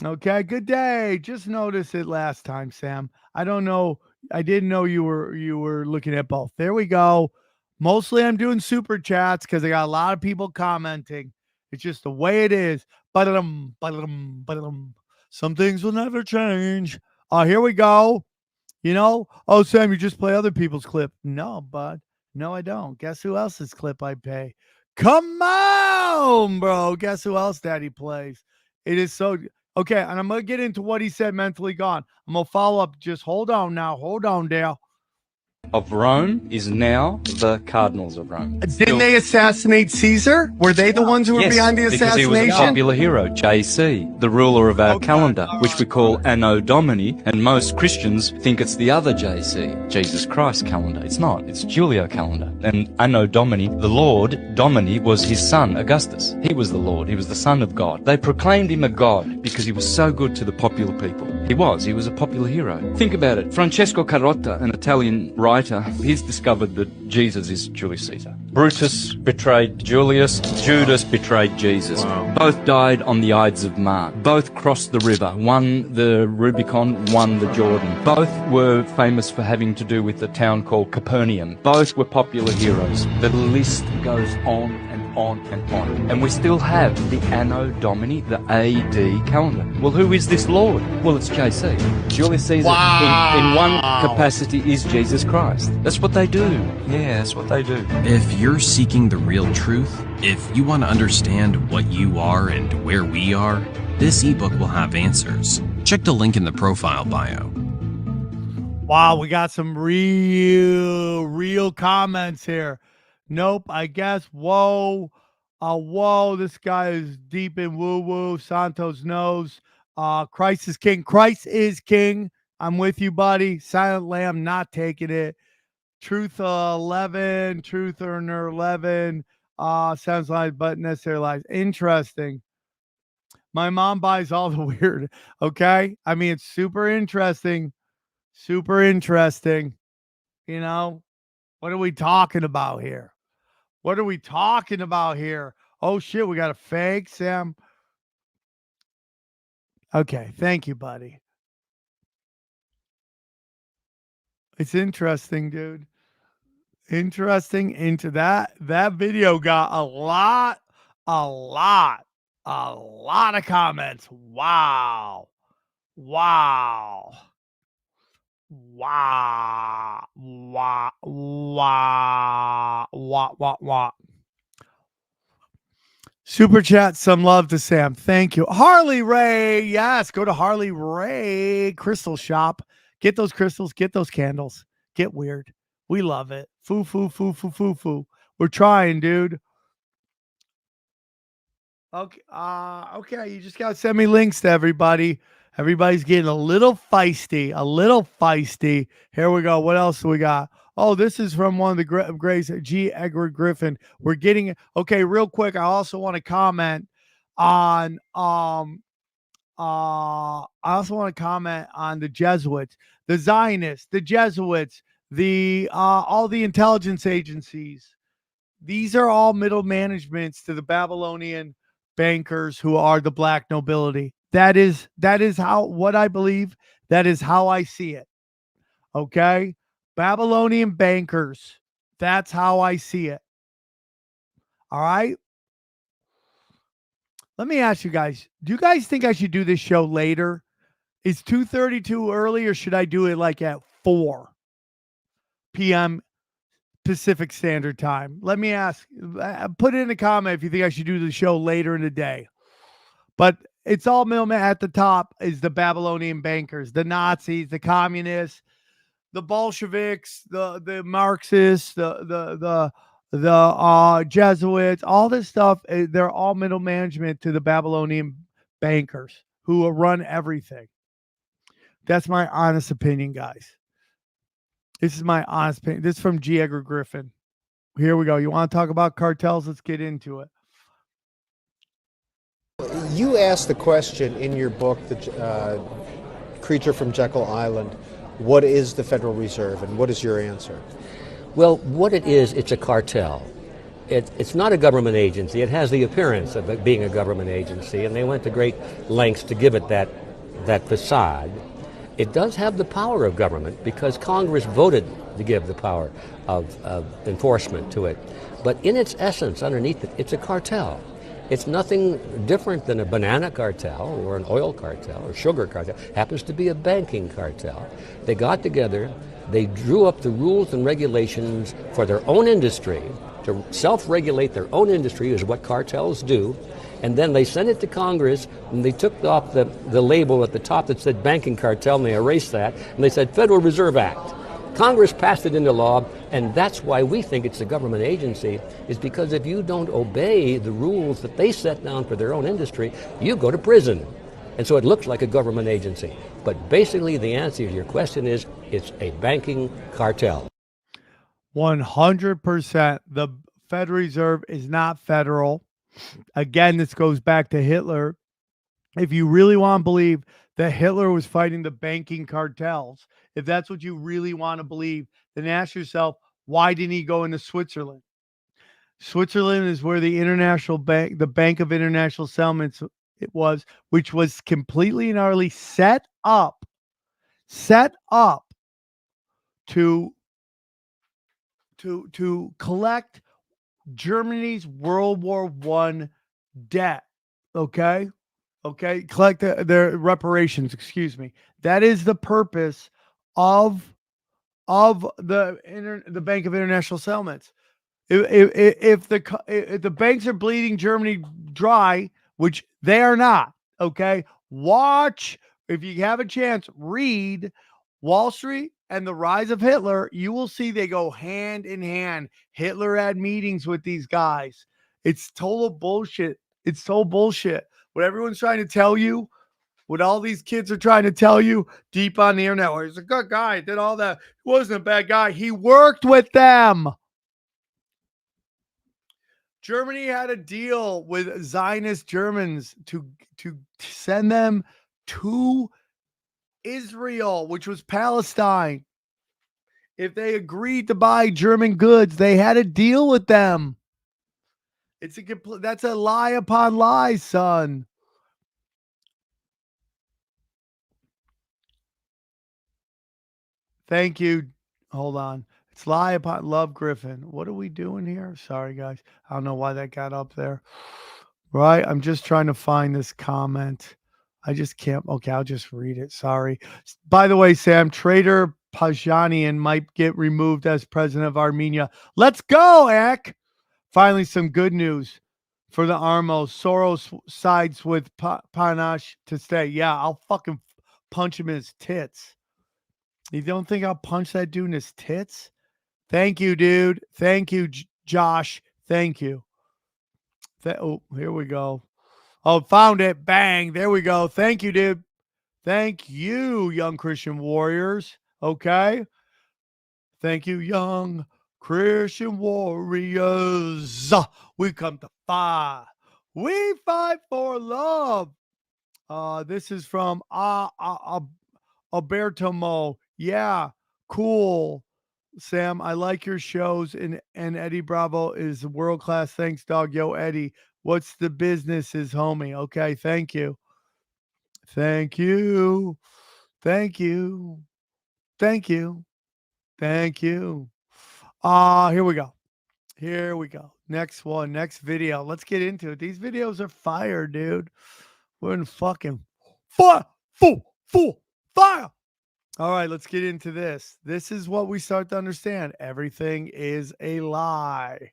Okay. Good day. Just noticed it last time, Sam. I don't know. I didn't know you were looking at both. There we go. Mostly I'm doing super chats because I got a lot of people commenting. It's just the way it is. Some things will never change. Here we go. Oh, Sam, you just play other people's clip. No, bud. No, I don't. Guess who else's clip I pay? Come on, bro. Guess who else Daddy plays? It is so... Okay, and I'm going to get into what he said mentally gone. I'm going to follow up. Just hold on now. Hold on, Dale. Of Rome is now the Cardinals of Rome. Didn't they assassinate Caesar? Were they the ones who were behind the assassination? Because he was a popular hero, JC, the ruler of our calendar, which we call Anno Domini, and most Christians think it's the other JC, Jesus Christ calendar. It's not. It's Julio calendar. And Anno Domini, the Lord, Domini, was his son, Augustus. He was the Lord. He was the son of God. They proclaimed him a god because he was so good to the popular people. He was a popular hero. Think about it. Francesco Carotta, an Italian writer, he's discovered that Jesus is Julius Caesar. Brutus betrayed Julius. Judas betrayed Jesus. Wow. Both died on the Ides of March. Both crossed the river. One the Rubicon, one the Jordan. Both were famous for having to do with a town called Capernaum. Both were popular heroes. The list goes on and on and on. And we still have the Anno Domini, the AD calendar. Well, who is this Lord? Well, it's JC. Julius Caesar, in one capacity, is Jesus Christ. That's what they do. Yeah, that's what they do. If you're seeking the real truth, if you want to understand what you are and where we are, this ebook will have answers. Check the link in the profile bio. Wow, we got some real comments here. Nope, I guess. Whoa. This guy is deep in woo-woo. Santos knows. Christ is king. Christ is king. I'm with you, buddy. Silent Lamb, not taking it. Truth 11. Truth Earner 11. Sounds like but necessary lies. Interesting. My mom buys all the weird. Okay? I mean, it's super interesting. Super interesting. What are we talking about here? What are we talking about here? Oh, shit, we got a fake, Sam. Okay, thank you, buddy. It's interesting, dude. Interesting. Into that video got a lot of comments. Wow. Super chat, some love to Sam. Thank you. Harley Ray. Yes, go to Harley Ray Crystal Shop. Get those crystals, get those candles. Get weird. We love it. Foo. We're trying, dude. Okay, you just gotta send me links to everybody. Everybody's getting a little feisty. Here we go. What else do we got? Oh, this is from one of the Grays, G. Edward Griffin. We're getting okay. Real quick, I also want to comment on the Jesuits, the Zionists, the Jesuits, the all the intelligence agencies. These are all middle managements to the Babylonian bankers who are the black nobility. That is how what I believe. That is how I see it. Okay? Babylonian bankers. That's how I see it. All right? Let me ask you guys, do you guys think I should do this show later? Is 2:30 too early, or should I do it like at 4 p.m. Pacific Standard Time? Let me ask. Put it in the comment if you think I should do the show later in the day. But it's all middlemen. At the top is the Babylonian bankers, the Nazis, the communists, the Bolsheviks, the Marxists, the Jesuits, all this stuff. They're all middle management to the Babylonian bankers who run everything. That's my honest opinion, guys. This is my honest opinion. This is from G. Edgar Griffin. Here we go. You want to talk about cartels? Let's get into it. You asked the question in your book, The Creature from Jekyll Island, what is the Federal Reserve, and what is your answer? Well, what it is, it's a cartel. It's not a government agency. It has the appearance of it being a government agency, and they went to great lengths to give it that facade. It does have the power of government because Congress voted to give the power of enforcement to it. But in its essence, underneath it, it's a cartel. It's nothing different than a banana cartel or an oil cartel or sugar cartel. It happens to be a banking cartel. They got together, they drew up the rules and regulations for their own industry, to self-regulate their own industry is what cartels do. And then they sent it to Congress, and they took off the label at the top that said banking cartel, and they erased that, and they said Federal Reserve Act. Congress passed it into law, and that's why we think it's a government agency, is because if you don't obey the rules that they set down for their own industry, you go to prison. And so it looks like a government agency. But basically the answer to your question is it's a banking cartel. 100%. The Federal Reserve is not federal. Again, this goes back to Hitler. If you really want to believe that Hitler was fighting the banking cartels, if that's what you really want to believe, then ask yourself, why didn't he go into Switzerland? Switzerland is where the International Bank, the Bank of International Settlements, it was, which was completely and utterly set up to collect Germany's World War I debt. Okay. Collect their reparations. Excuse me. That is the purpose of the Bank of International Settlements. If the banks are bleeding Germany dry, which they are not, okay, watch, if you have a chance, read Wall Street and the Rise of Hitler. You will see they go hand in hand. Hitler had meetings with these guys. It's total bullshit. It's so bullshit. What everyone's trying to tell you, what all these kids are trying to tell you deep on the internet, where he's a good guy, did all that. He wasn't a bad guy. He worked with them. Germany had a deal with Zionist Germans to send them to Israel, which was Palestine. If they agreed to buy German goods, they had a deal with them. That's a lie upon lies, son. Thank you. Hold on. It's lie upon love, Griffin. What are we doing here? Sorry, guys. I don't know why that got up there. Right? I'm just trying to find this comment. I just can't. Okay, I'll just read it. Sorry. By the way, Sam, Traitor Pajanian might get removed as president of Armenia. Let's go, Ek. Finally, some good news for the Armos. Soros sides with Panache to stay. Yeah, I'll fucking punch him in his tits. You don't think I'll punch that dude in his tits? Thank you, dude. Thank you, Josh. Thank you. Oh, here we go. Oh, found it. Bang. There we go. Thank you, dude. Thank you, young Christian warriors. Okay. Thank you, young Christian warriors. We come to fight. We fight for love. This is from Alberto Mo. Yeah, cool. Sam, I like your shows, and Eddie Bravo is world class. Thanks, dog. Yo, Eddie, what's the business, is homie? Okay, thank you. Thank you. Thank you. Thank you. Thank you. Here we go. Here we go. Next one, next video. Let's get into it. These videos are fire, dude. We're in fucking fire. Fire. All right, let's get into this. This is what we start to understand. Everything is a lie.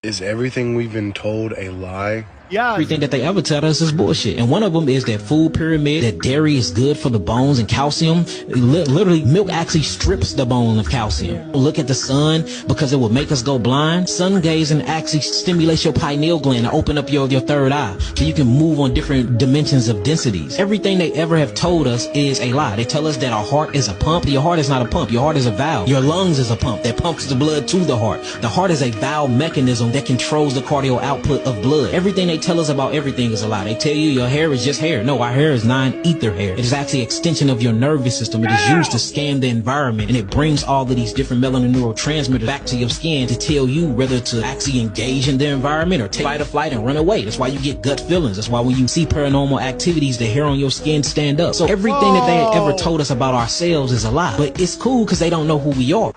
Is everything we've been told a lie? Yeah. Everything that they ever tell us is bullshit. And one of them is that food pyramid, that dairy is good for the bones and calcium. Literally, milk actually strips the bone of calcium. Look at the sun because it will make us go blind. Sun gazing actually stimulates your pineal gland to open up your third eye so you can move on different dimensions of densities. Everything they ever have told us is a lie. They tell us that our heart is a pump. Your heart is not a pump. Your heart is a valve. Your lungs is a pump that pumps the blood to the heart. The heart is a valve mechanism that controls the cardio output of blood. Everything they tell us about everything is a lie. They tell you your hair is just hair. No, our hair is non-ether hair. It is actually an extension of your nervous system. It is used to scan the environment, and it brings all of these different melanin neurotransmitters back to your skin to tell you whether to actually engage in the environment or take fight or flight and run away. That's why you get gut feelings. That's why when you see paranormal activities, the hair on your skin stand up. So everything that they ever told us about ourselves is a lie. But it's cool because they don't know who we are.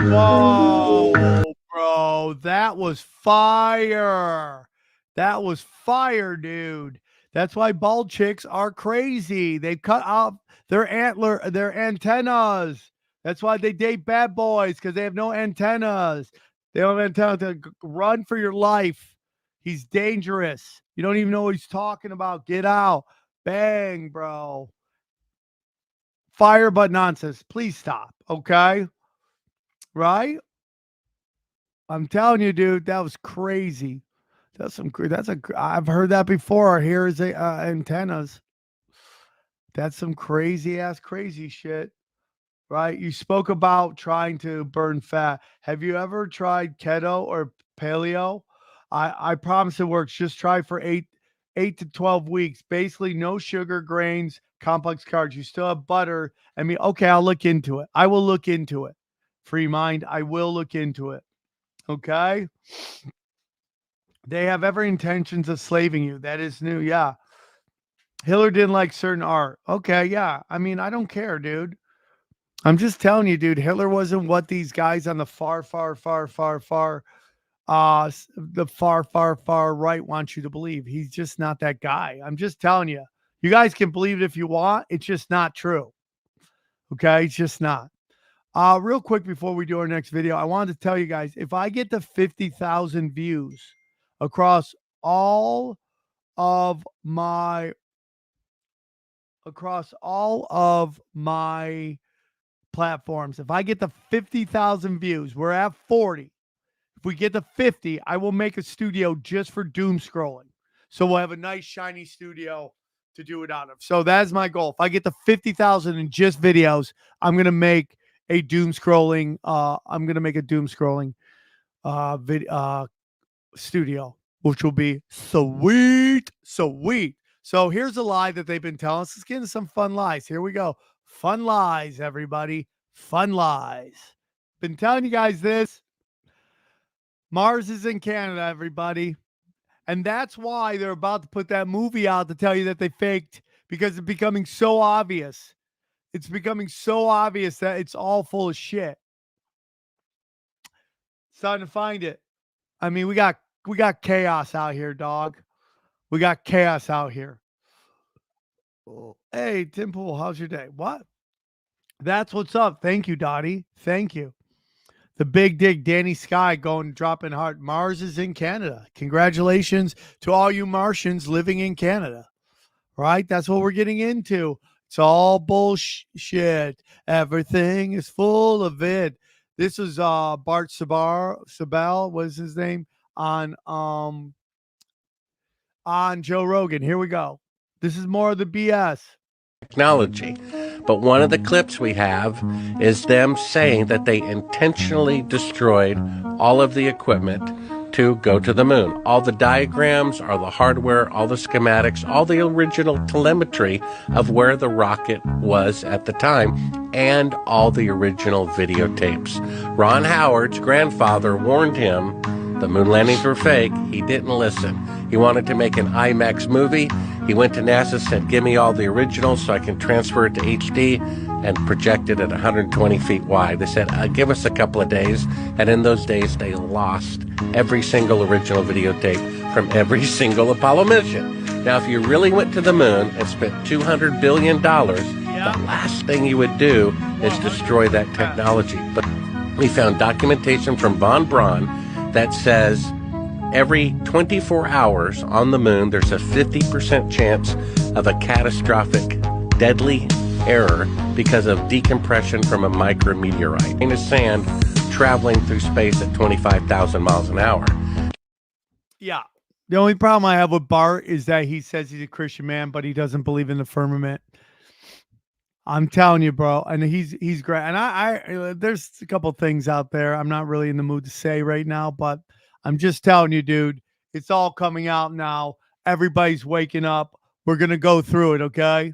Whoa, bro, that was fire. That was fire, dude. That's why bald chicks are crazy. They cut off their antennas. That's why they date bad boys, because they have no antennas. They don't have antennas to run for your life. He's dangerous. You don't even know what he's talking about. Get out. Bang, bro. Fire but nonsense. Please stop, okay? Right? I'm telling you, dude, that was crazy. I've heard that before. Here is antennas. That's some crazy shit, right? You spoke about trying to burn fat. Have you ever tried keto or paleo? I promise it works. Just try for 8 to 12 weeks. Basically, no sugar, grains, complex carbs. You still have butter. I mean, okay, I'll look into it. I will look into it. Free mind, I will look into it. Okay? They have every intentions of slaving you. That is new. Yeah. Hitler didn't like certain art. Okay. Yeah. I mean, I don't care, dude. I'm just telling you, dude, Hitler wasn't what these guys on the far right want you to believe. He's just not that guy. I'm just telling you. You guys can believe it if you want. It's just not true. Okay. It's just not. Real quick before we do our next video, I wanted to tell you guys, if I get to 50,000 views across all of my platforms, if I get to 50,000 views, we're at 40. If we get to 50, I will make a studio just for Doomscrollin. So we'll have a nice shiny studio to do it out of. So that's my goal. If I get to 50,000 in just videos, I'm gonna make a Doomscrolling. Studio, which will be sweet. So here's a lie that they've been telling us. Let's get into some fun lies. Here we go. Fun lies, everybody. Fun lies. Been telling you guys this. Mars is in Canada, everybody. And that's why they're about to put that movie out to tell you that they faked, because it's becoming so obvious. It's becoming so obvious that it's all full of shit. It's time to find it. I mean, we got chaos out here, dog. We got chaos out here. Hey, Tim Pool, how's your day? What? That's what's up. Thank you, Dottie. Thank you. The big dig, Danny Sky dropping hard. Mars is in Canada. Congratulations to all you Martians living in Canada. Right? That's what we're getting into. It's all bullshit. Everything is full of it. This is Bart Sabal, what's his name? On Joe Rogan. Here we go. This is more of the BS. Technology. But one of the clips we have is them saying that they intentionally destroyed all of the equipment to go to the moon. All the diagrams, all the hardware, all the schematics, all the original telemetry of where the rocket was at the time, and all the original videotapes. Ron Howard's grandfather warned him the moon landings were fake. He didn't listen. He wanted to make an IMAX movie. He went to NASA, said, give me all the originals so I can transfer it to HD, and project it at 120 feet wide. They said, give us a couple of days. And in those days, they lost every single original videotape from every single Apollo mission. Now, if you really went to the moon and spent $200 billion, the last thing you would do is destroy that technology. But we found documentation from von Braun that says every 24 hours on the moon, there's a 50% chance of a catastrophic, deadly error because of decompression from a micrometeorite in the sand traveling through space at 25,000 miles an hour. Yeah. The only problem I have with Bart is that he says he's a Christian man, but he doesn't believe in the firmament. I'm telling you, bro. And he's great. And I there's a couple things out there I'm not really in the mood to say right now, but I'm just telling you, dude, it's all coming out now. Everybody's waking up. We're going to go through it. Okay.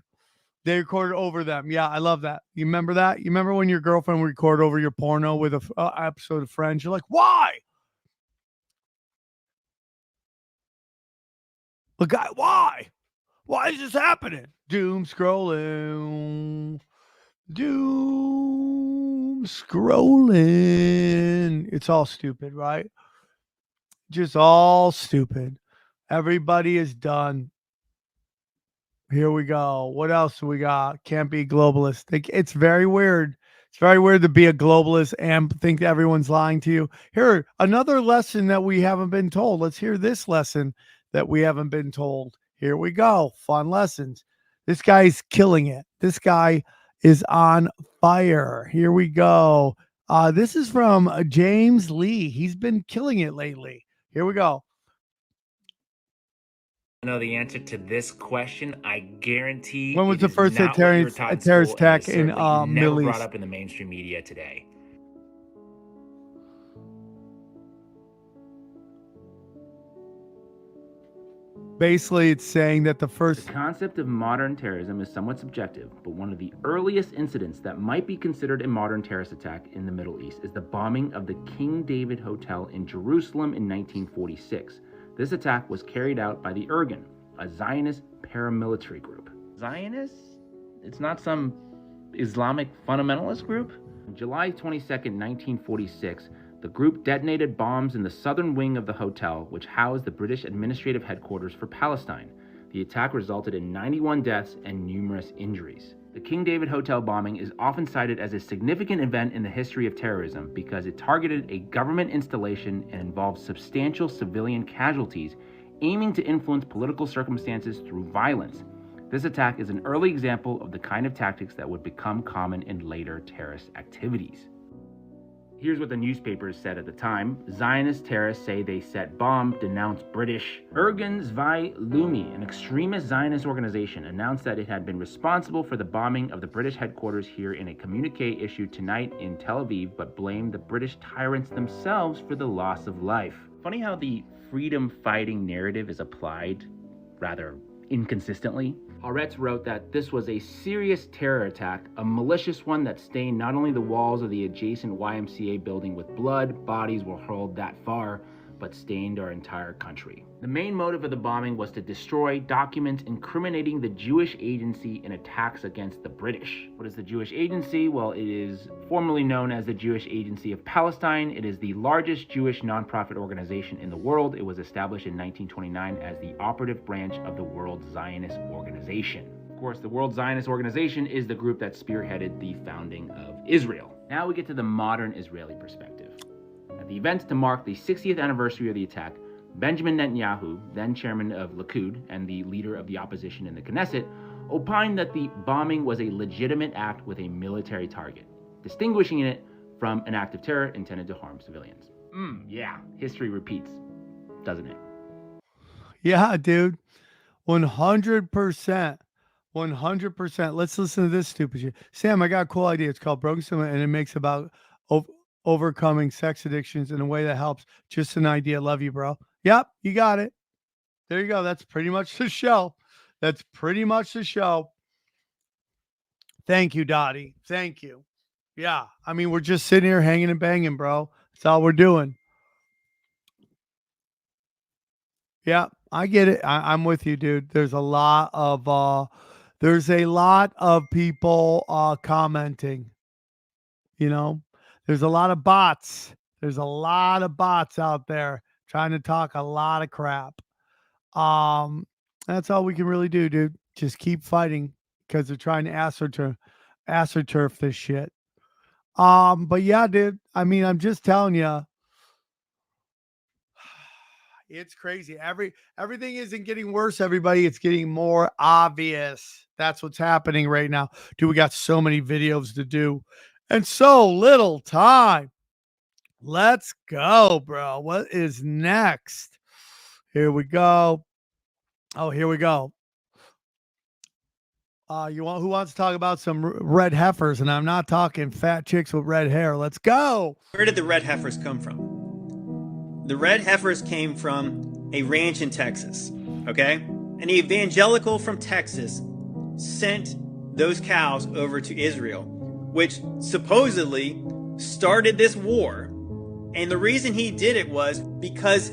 They recorded over them. Yeah. I love that. You remember that? You remember when your girlfriend recorded over your porno with a episode of Friends? You're like, why? Look, why? Why is this happening? Doom scrolling. It's all stupid, right? Just all stupid. Everybody is done. Here we go. What else do we got? Can't be globalist. It's very weird. It's very weird to be a globalist and think that everyone's lying to you. Here, another lesson that we haven't been told. Let's hear this lesson that we haven't been told. Here we go. Fun lessons. This guy's killing it. This guy is on fire. Here we go. This is from James Lee. He's been killing it lately. Here we go. I know the answer to this question. I guarantee. When was the first terrorist attack in Middle East? Brought up in the mainstream media today. Basically, it's saying that the concept of modern terrorism is somewhat subjective, but one of the earliest incidents that might be considered a modern terrorist attack in the Middle East is the bombing of the King David Hotel in Jerusalem in 1946. This attack was carried out by the Irgun, a Zionist paramilitary group. Zionists? It's not some Islamic fundamentalist group? On July 22nd, 1946, the group detonated bombs in the southern wing of the hotel, which housed the British administrative headquarters for Palestine. The attack resulted in 91 deaths and numerous injuries. The King David Hotel bombing is often cited as a significant event in the history of terrorism because it targeted a government installation and involved substantial civilian casualties, aiming to influence political circumstances through violence. This attack is an early example of the kind of tactics that would become common in later terrorist activities. Here's what the newspapers said at the time. Zionist terrorists say they set bomb, denounce British. Irgun Zvi Lumi, an extremist Zionist organization, announced that it had been responsible for the bombing of the British headquarters here in a communique issued tonight in Tel Aviv, but blamed the British tyrants themselves for the loss of life. Funny how the freedom-fighting narrative is applied rather inconsistently. Haaretz wrote that this was a serious terror attack, a malicious one that stained not only the walls of the adjacent YMCA building with blood, bodies were hurled that far, but stained our entire country. The main motive of the bombing was to destroy documents incriminating the Jewish Agency in attacks against the British. What is the Jewish Agency? Well, it is formerly known as the Jewish Agency of Palestine. It is the largest Jewish nonprofit organization in the world. It was established in 1929 as the operative branch of the World Zionist Organization. Of course, the World Zionist Organization is the group that spearheaded the founding of Israel. Now we get to the modern Israeli perspective. At the event to mark the 60th anniversary of the attack, Benjamin Netanyahu, then chairman of Likud and the leader of the opposition in the Knesset, opined that the bombing was a legitimate act with a military target, distinguishing it from an act of terror intended to harm civilians. Yeah, history repeats, doesn't it? Yeah, dude. 100%. 100%. Let's listen to this stupid shit. Sam, I got a cool idea. It's called Broken Cinema, and it makes about overcoming sex addictions in a way that helps. Just an idea. Love you, bro. Yep, you got it. There you go. That's pretty much the show. That's pretty much the show. Thank you, Dottie. Thank you. Yeah, I mean, we're just sitting here hanging and banging, bro. That's all we're doing. Yeah, I get it. I'm with you, dude. There's a lot of people commenting. You know, there's a lot of bots. There's a lot of bots out there trying to talk a lot of crap. That's all we can really do, dude. Just keep fighting because they're trying to astroturf this shit. But yeah, dude. I mean, I'm just telling you. It's crazy. Everything isn't getting worse, everybody. It's getting more obvious. That's what's happening right now. Dude, we got so many videos to do and so little time. Let's go, bro. What is next? Here we go. Oh, here we go. Who wants to talk about some red heifers? And I'm not talking fat chicks with red hair. Let's go. Where did the red heifers come from? The red heifers came from a ranch in Texas, okay? An evangelical from Texas sent those cows over to Israel, which supposedly started this war. And the reason he did it was because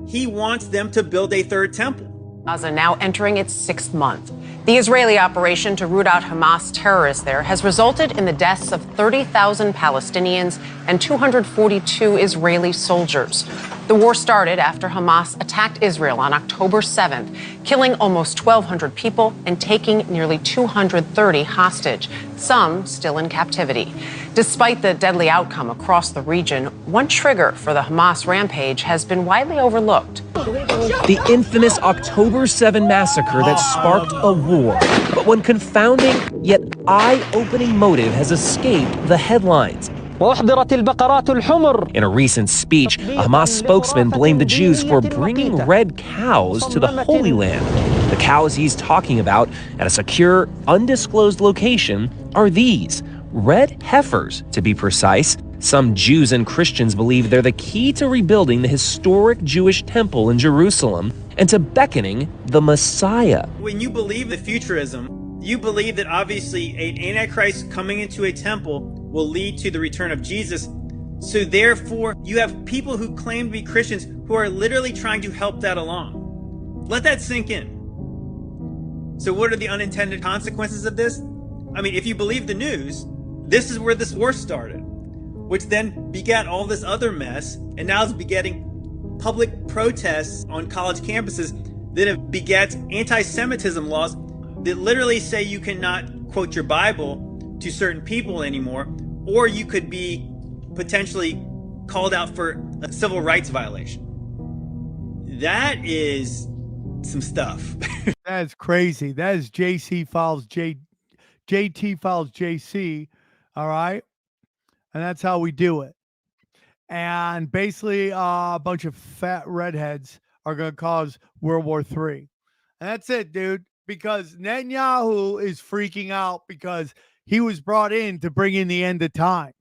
he wants them to build a third temple. Gaza now entering its 6th month. The Israeli operation to root out Hamas terrorists there has resulted in the deaths of 30,000 Palestinians and 242 Israeli soldiers. The war started after Hamas attacked Israel on October 7th, killing almost 1,200 people and taking nearly 230 hostage, some still in captivity. Despite the deadly outcome across the region, one trigger for the Hamas rampage has been widely overlooked. The infamous October 7 massacre that sparked a war. But one confounding yet eye-opening motive has escaped the headlines. In a recent speech, a Hamas spokesman blamed the Jews for bringing red cows to the Holy Land. The cows he's talking about at a secure, undisclosed location are these, red heifers, to be precise. Some Jews and Christians believe they're the key to rebuilding the historic Jewish temple in Jerusalem and to beckoning the Messiah. When you believe the futurism, you believe that obviously an Antichrist coming into a temple will lead to the return of Jesus. So therefore, you have people who claim to be Christians who are literally trying to help that along. Let that sink in. So what are the unintended consequences of this? I mean, if you believe the news, this is where this war started, which then begat all this other mess, and now it's begetting public protests on college campuses that have begat anti-Semitism laws that literally say you cannot quote your Bible to certain people anymore, or you could be potentially called out for a civil rights violation. That is some stuff. That is crazy. That is JT Files JC. All right. And that's how we do it. And basically, a bunch of fat redheads are going to cause World War III. And that's it, dude. Because Netanyahu is freaking out because he was brought in to bring in the end of times.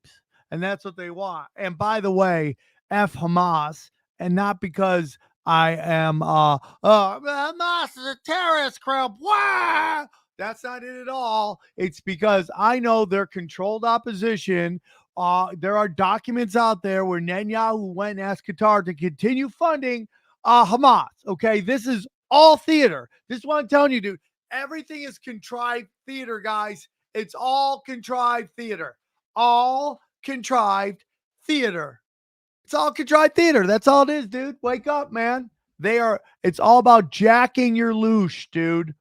And that's what they want. And by the way, F Hamas, and not because I am Hamas is a terrorist crowd. Wah! That's not it at all. It's because I know they're controlled opposition. There are documents out there where Netanyahu went and asked Qatar to continue funding Hamas. Okay, this is all theater. This is what I'm telling you, dude. Everything is contrived theater, guys. It's all contrived theater. All contrived theater. It's all contrived theater. That's all it is, dude. Wake up, man. It's all about jacking your loosh, dude.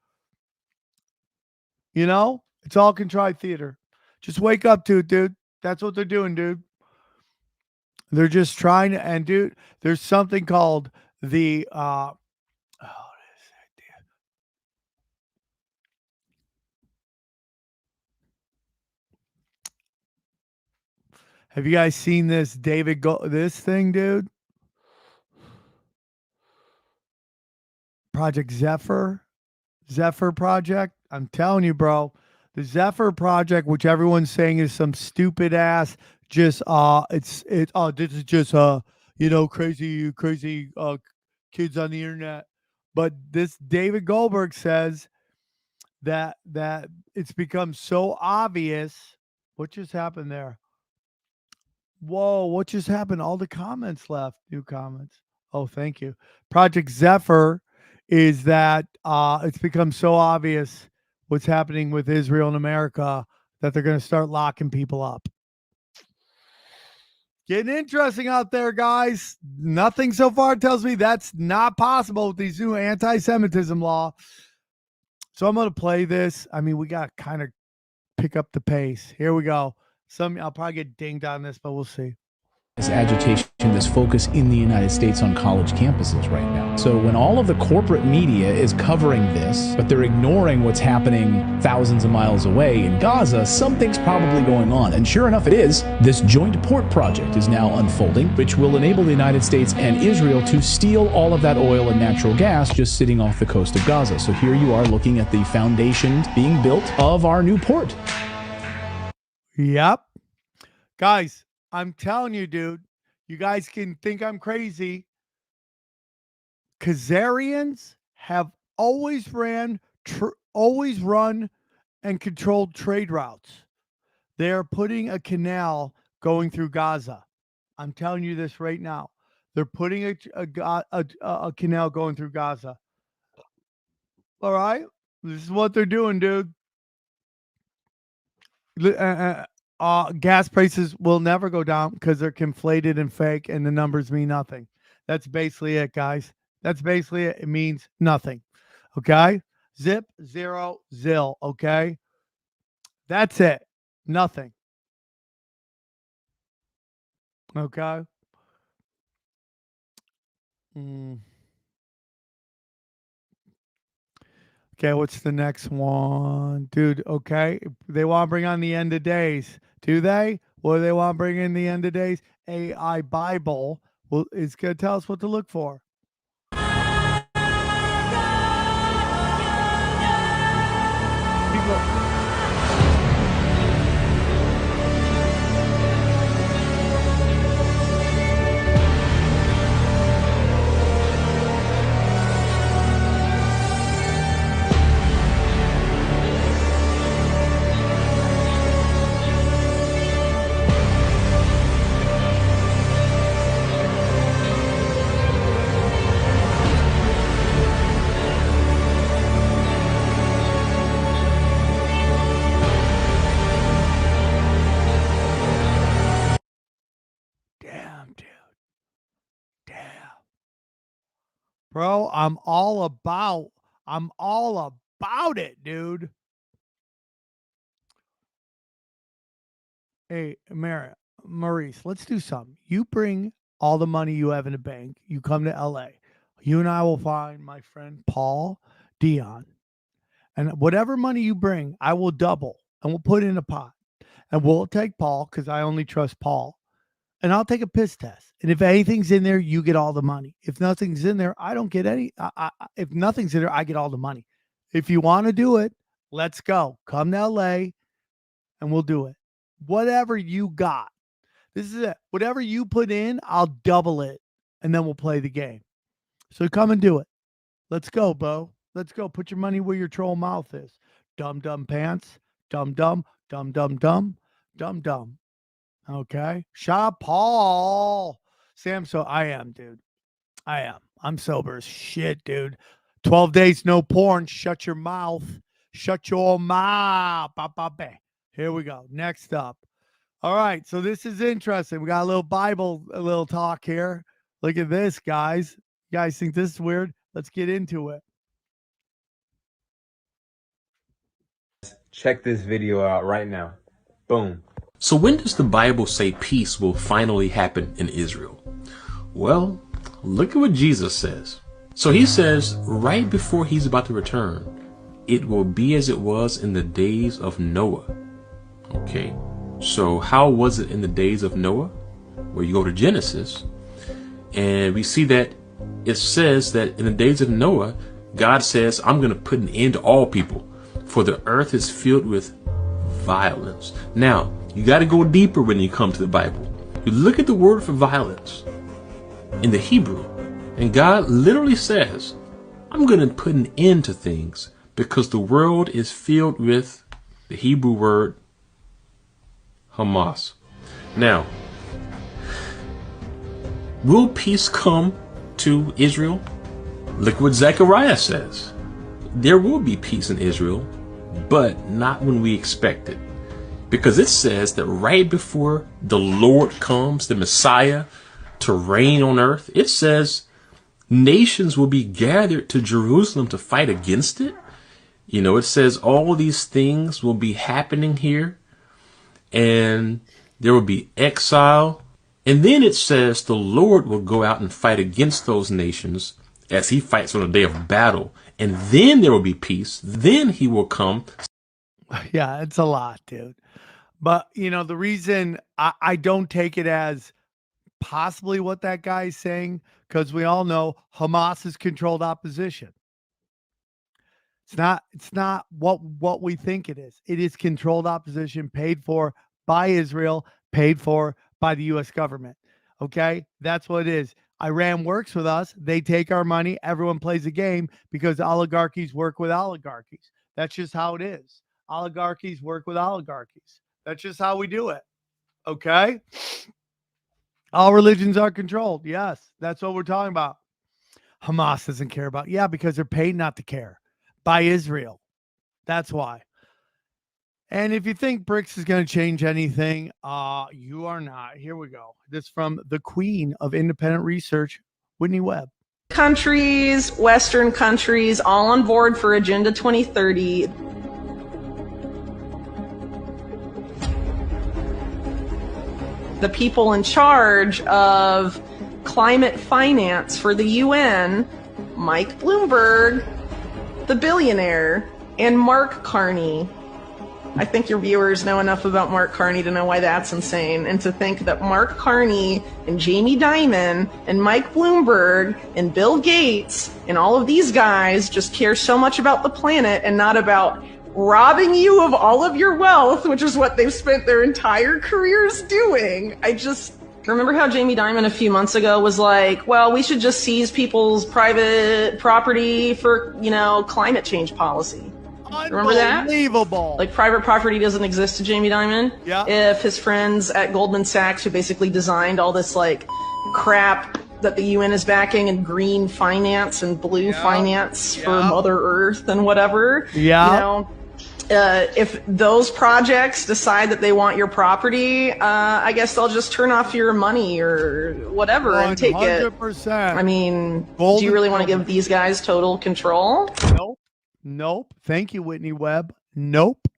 You know? It's all contrived theater. Just wake up to it, dude. That's what they're doing, dude. They're just trying to, and dude, there's something called the have you guys seen this this thing, dude? Project Zephyr project. I'm telling you, bro. The Zephyr project, which everyone's saying is some stupid ass just this is just crazy kids on the internet. But this David Goldberg says that it's become so obvious. What just happened there? Whoa, what just happened? All the comments left. New comments. Oh, thank you. Project Zephyr is that it's become so obvious what's happening with Israel and America that they're going to start locking people up. Getting interesting out there, guys. Nothing so far tells me that's not possible with these new anti-Semitism law. So I'm going to play this. I mean, we got to kind of pick up the pace. Here we go. I'll probably get dinged on this, but we'll see. This agitation, this focus in the United States on college campuses right now. So when all of the corporate media is covering this, but they're ignoring what's happening thousands of miles away in Gaza, something's probably going on. And sure enough, it is. This joint port project is now unfolding, which will enable the United States and Israel to steal all of that oil and natural gas just sitting off the coast of Gaza. So here you are looking at the foundation being built of our new port. Yep. Guys, I'm telling you, dude, you guys can think I'm crazy. Khazarians have always run and controlled trade routes. They are putting a canal going through Gaza. I'm telling you this right now. They're putting a canal going through Gaza. All right? This is what they're doing, dude. Gas prices will never go down because they're conflated and fake, and the numbers mean nothing. That's basically it, guys. That's basically it. It means nothing. Okay? Zip, zero, zill. Okay? That's it. Nothing. Okay? Okay, what's the next one? Dude, okay. They want to bring on the end of days. Do they? What do they want to bring in the end of days? AI Bible is going to tell us what to look for. Bro, I'm all about it, dude. Hey, Maurice, let's do something. You bring all the money you have in the bank. You come to LA. You and I will find my friend Paul Dion. And whatever money you bring, I will double and we'll put it in a pot. And we'll take Paul because I only trust Paul. And I'll take a piss test. And if anything's in there, you get all the money. If nothing's in there, I don't get any. If nothing's in there, I get all the money. If you want to do it, let's go. Come to LA and we'll do it. Whatever you got. This is it. Whatever you put in, I'll double it. And then we'll play the game. So come and do it. Let's go, Bo. Let's go. Put your money where your troll mouth is. Dumb, dumb pants. Dumb, dumb, dumb, dumb, dumb, dumb, dumb. Okay. Shop Paul. Sam, so I am, dude. I am. I'm sober as shit, dude. 12 days, no porn. Shut your mouth. Shut your mouth. Here we go. Next up. All right. So this is interesting. We got a little Bible, a little talk here. Look at this, guys. You guys think this is weird? Let's get into it. Check this video out right now. Boom. So when does the Bible say peace will finally happen in Israel? Well, look at what Jesus says. So he says right before he's about to return, it will be as it was in the days of Noah. Okay, so how was it in the days of Noah? Well, you go to Genesis and we see that it says that in the days of Noah, God says, I'm going to put an end to all people, for the earth is filled with violence. Now, You got to go deeper when you come to the Bible. You look at the word for violence in the Hebrew, and God literally says, I'm going to put an end to things because the world is filled with the Hebrew word Hamas. Now, will peace come to Israel? Look what Zechariah says. There will be peace in Israel, but not when we expect it. Because it says that right before the Lord comes, the Messiah, to reign on earth, it says nations will be gathered to Jerusalem to fight against it. You know, it says all these things will be happening here, and there will be exile. And then it says the Lord will go out and fight against those nations as he fights on the day of battle. And then there will be peace. Then he will come. Yeah, it's a lot, dude. But, you know, the reason I don't take it as possibly what that guy is saying, because we all know Hamas is controlled opposition. It's not what we think it is. It is controlled opposition paid for by Israel, paid for by the U.S. government. Okay? That's what it is. Iran works with us. They take our money. Everyone plays a game because oligarchies work with oligarchies. That's just how it is. Oligarchies work with oligarchies. That's just how we do it. Okay? All religions are controlled. Yes, that's what we're talking about. Hamas doesn't care about. Yeah, because they're paid not to care by Israel. That's why. And if you think BRICS is going to change anything, you are not. Here we go. This from the queen of independent research, Whitney Webb. Countries, Western countries, all on board for Agenda 2030. The people in charge of climate finance for the UN, Mike Bloomberg, the billionaire, and Mark Carney. I think your viewers know enough about Mark Carney to know why that's insane, and to think that Mark Carney and Jamie Dimon and Mike Bloomberg and Bill Gates and all of these guys just care so much about the planet and not about robbing you of all of your wealth, which is what they've spent their entire careers doing. I just remember how Jamie Dimon a few months ago was like, well, we should just seize people's private property for, you know, climate change policy. Remember that? Unbelievable. Like, private property doesn't exist to Jamie Dimon. Yeah. If his friends at Goldman Sachs, who basically designed all this, like, crap that the UN is backing, and green finance and blue finance for Mother Earth and whatever. Yeah. You know, if those projects decide that they want your property, I guess they'll just turn off your money or whatever and take it. 100%. I mean, do you really want to give these guys total control? Nope. Thank you, Whitney Webb. Nope.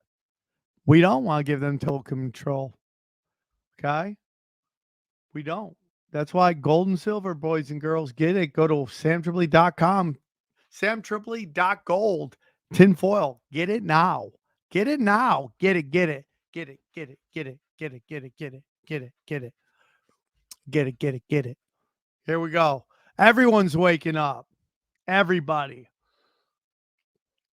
We don't want to give them total control. Okay? We don't. That's why gold and silver, boys and girls, get it. Go to samtripoli.com. Samtripoli.gold. Tinfoil. Get it now. Get it now. Get it. Get it. Get it. Get it. Get it. Get it. Get it. Get it. Get it. Get it. Get it. Get it. Get it. Here we go. Everyone's waking up. Everybody.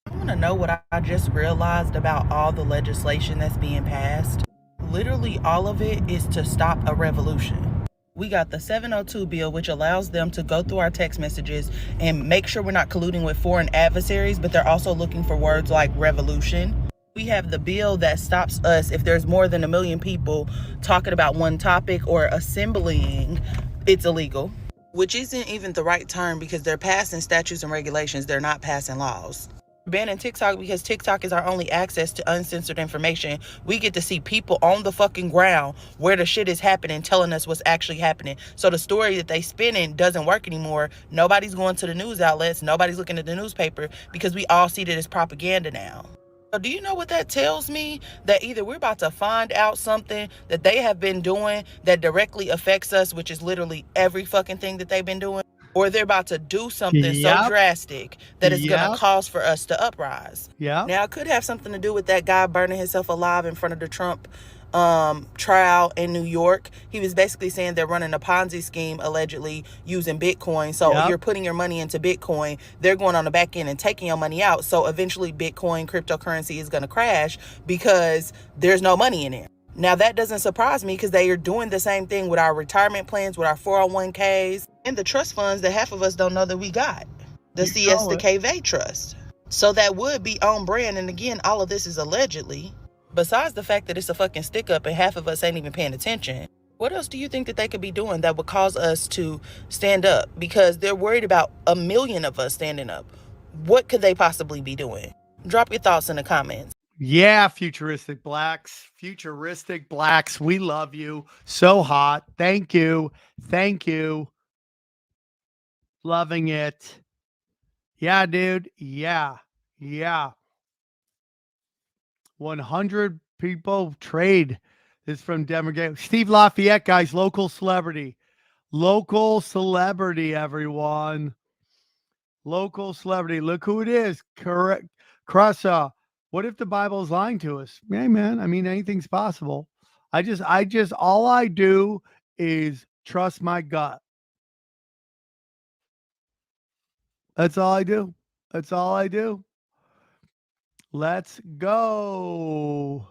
I want to know what I just realized about all the legislation that's being passed. Literally all of it is to stop a revolution. We got the 702 bill, which allows them to go through our text messages and make sure we're not colluding with foreign adversaries, but they're also looking for words like revolution. We have the bill that stops us if there's more than 1 million people talking about one topic or assembling. It's illegal, which isn't even the right term because they're passing statutes and regulations. They're not passing laws. Banning TikTok because TikTok is our only access to uncensored information. We get to see people on the fucking ground where the shit is happening, telling us what's actually happening. So the story that they spinning doesn't work anymore. Nobody's going to the news outlets. Nobody's looking at the newspaper because we all see that it's propaganda now. So do you know what that tells me? That either we're about to find out something that they have been doing that directly affects us, which is literally every fucking thing that they've been doing, or they're about to do something so drastic that it's going to cause for us to uprise. Yeah. Now, it could have something to do with that guy burning himself alive in front of the Trump trial in New York. He was basically saying they're running a Ponzi scheme, allegedly using Bitcoin. So if you're putting your money into Bitcoin, they're going on the back end and taking your money out. So eventually Bitcoin, cryptocurrency, is going to crash because there's no money in it. Now, that doesn't surprise me because they are doing the same thing with our retirement plans, with our 401ks, and the trust funds that half of us don't know that we got. The CS, the KV trust. So that would be on brand. And again, all of this is allegedly. Besides the fact that it's a fucking stick up and half of us ain't even paying attention, what else do you think that they could be doing that would cause us to stand up? Because they're worried about 1 million of us standing up. What could they possibly be doing? Drop your thoughts in the comments. Yeah, futuristic blacks, we love you. So hot. Thank you. Loving it. Yeah, dude. Yeah. 100 people trade is from Demogate. Steve Lafayette, guys, local celebrity, everyone. Local celebrity. Look who it is. Correct. Cressa. What if the Bible is lying to us? Hey, man. I mean, anything's possible. All I do is trust my gut. That's all I do. Let's go.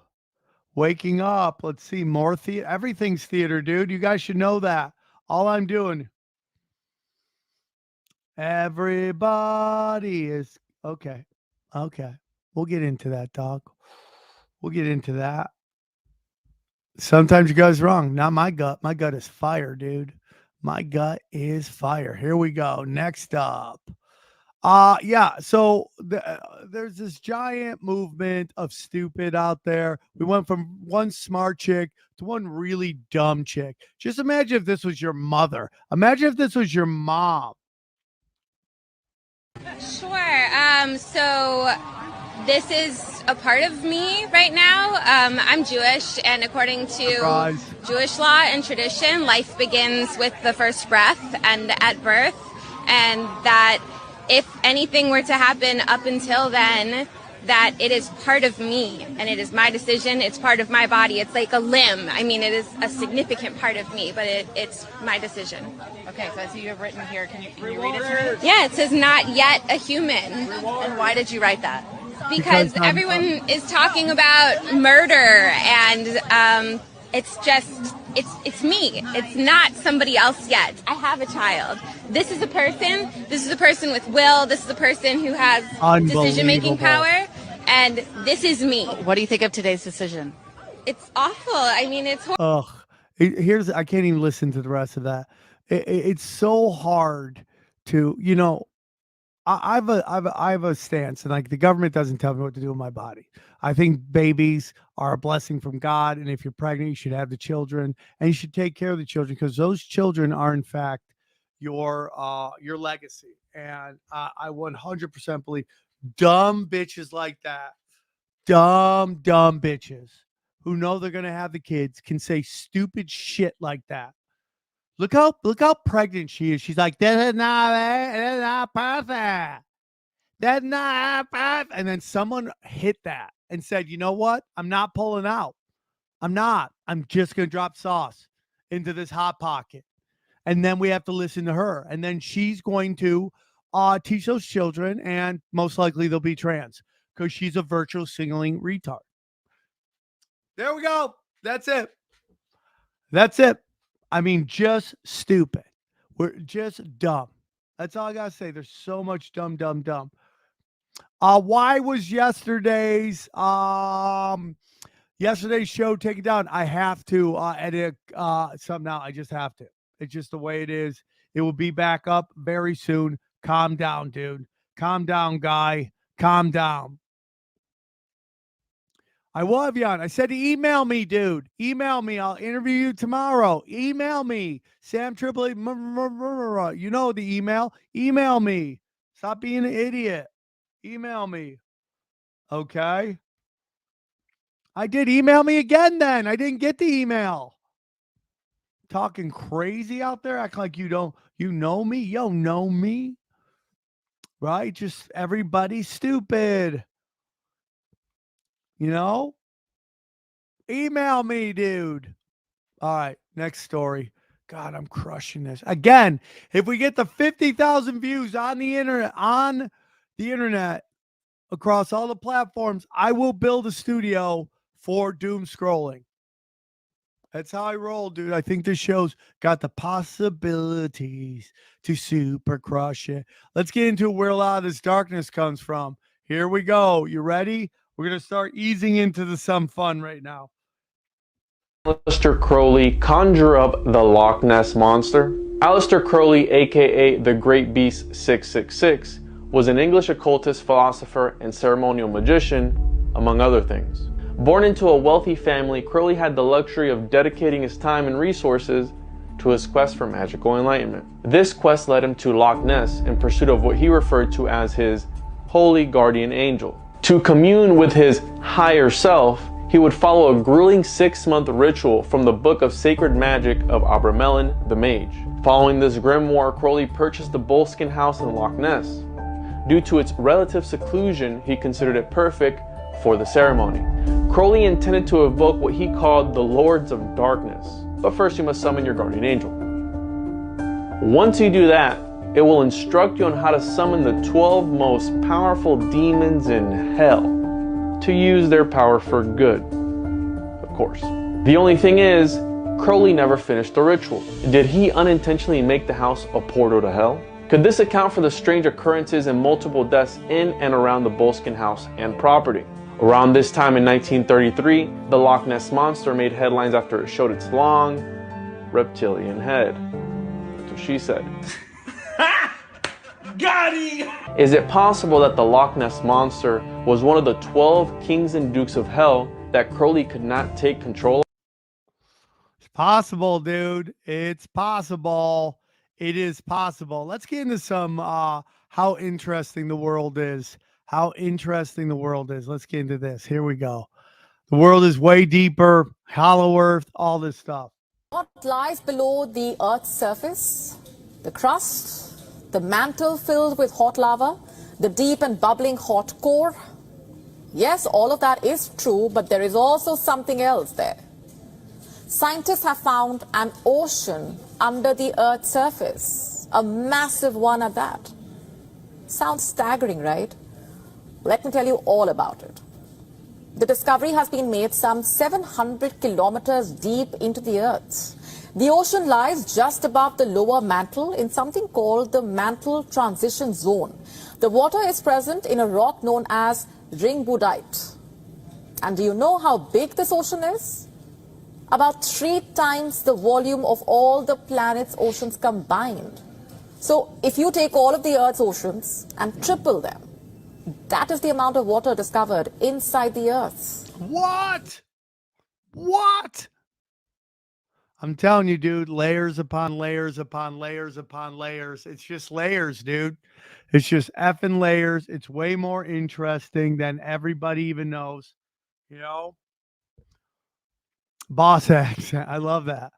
Waking up. Let's see. More theater. Everything's theater, dude. You guys should know that. All I'm doing. Everybody is okay. We'll get into that, dog. We'll get into that. Sometimes your gut's wrong. Not my gut. My gut is fire, dude. My gut is fire. Here we go. Next up. So there's this giant movement of stupid out there. We went from one smart chick to one really dumb chick. Just imagine if this was your mother. Imagine if this was your mom. Sure. So this is a part of me right now. I'm Jewish, and according to Jewish law and tradition, life begins with the first breath and at birth, and that if anything were to happen up until then, that it is part of me, and it is my decision. It's part of my body. It's like a limb. I mean, it is a significant part of me, but it's my decision. Okay, so I see you have written here. Can you read it to me? Yeah, it says not yet a human. And why did you write that? Because everyone is talking about murder, and it's just, it's me. It's not somebody else yet. I have a child. This is a person with will. This is a person who has decision-making power, and this is me. What do you think of today's decision? It's awful. I mean, it's horrible. I can't even listen to the rest of that. It's so hard to, I have a stance, and like the government doesn't tell me what to do with my body. I think babies are a blessing from God, and if you're pregnant, you should have the children, and you should take care of the children, because those children are in fact your legacy. And I 100% believe dumb bitches like that, dumb bitches who know they're gonna have the kids can say stupid shit like that. Look how pregnant she is. She's like, this is not perfect. That's not perfect. And then someone hit that and said, you know what? I'm not pulling out. I'm not. I'm just going to drop sauce into this Hot Pocket. And then we have to listen to her. And then she's going to teach those children, and most likely they'll be trans because she's a virtual signaling retard. There we go. That's it. I mean, just stupid. We're just dumb. That's all I got to say. There's so much dumb. Why was yesterday's show taken down? I have to edit something out. I just have to. It's just the way it is. It will be back up very soon. Calm down, dude. Calm down, guy. Calm down. I will have you on. I said email me, dude. Email me. I'll interview you tomorrow. Email me. Sam Tripoli. You know the email. Email me. Stop being an idiot. Email me. Okay. I did. Email me again then. I didn't get the email. Talking crazy out there. Act like you know me. You don't know me. Right? Just everybody's stupid. Email me, dude. All right, next story. God, I'm crushing this. Again, if we get the 50,000 views on the internet across all the platforms, I will build a studio for Doomscrollin. That's how I roll, dude. I think this show's got the possibilities to super crush it. Let's get into where a lot of this darkness comes from. Here we go. You ready? We're going to start easing into some fun right now. Alister Crowley conjure up the Loch Ness Monster. Alister Crowley, aka the Great Beast 666, was an English occultist, philosopher, and ceremonial magician, among other things. Born into a wealthy family, Crowley had the luxury of dedicating his time and resources to his quest for magical enlightenment. This quest led him to Loch Ness in pursuit of what he referred to as his holy guardian angel. To commune with his higher self, he would follow a grueling 6-month ritual from the Book of Sacred Magic of Abramelin the Mage. Following this grimoire, Crowley purchased the Bullskin House in Loch Ness. Due to its relative seclusion, he considered it perfect for the ceremony. Crowley intended to evoke what he called the Lords of Darkness, but first you must summon your guardian angel. Once you do that, it will instruct you on how to summon the 12 most powerful demons in hell to use their power for good, of course. The only thing is, Crowley never finished the ritual. Did he unintentionally make the house a portal to hell? Could this account for the strange occurrences and multiple deaths in and around the Bullskin House and property? Around this time in 1933, the Loch Ness Monster made headlines after it showed its long, reptilian head. That's what she said. Got him! Is it possible that the Loch Ness Monster was one of the 12 kings and dukes of hell that Crowley could not take control of? It's possible, dude. It's possible. It is possible. Let's get into some how interesting the world is. How interesting the world is. Let's get into this. Here we go. The world is way deeper, hollow earth, all this stuff. What lies below the Earth's surface? The crust, the mantle filled with hot lava, the deep and bubbling hot core. Yes, all of that is true, but there is also something else there. Scientists have found an ocean under the Earth's surface, a massive one at that. Sounds staggering, right? Let me tell you all about it. The discovery has been made some 700 kilometers deep into the Earth. The ocean lies just above the lower mantle in something called the mantle transition zone. The water is present in a rock known as ringwoodite. And do you know how big this ocean is? About 3 times the volume of all the planet's oceans combined. So if you take all of the Earth's oceans and triple them, that is the amount of water discovered inside the Earth. What? What? I'm telling you, dude, layers upon layers upon layers upon layers. It's just layers, dude. It's just effing layers. It's way more interesting than everybody even knows. You know? Boss accent. I love that.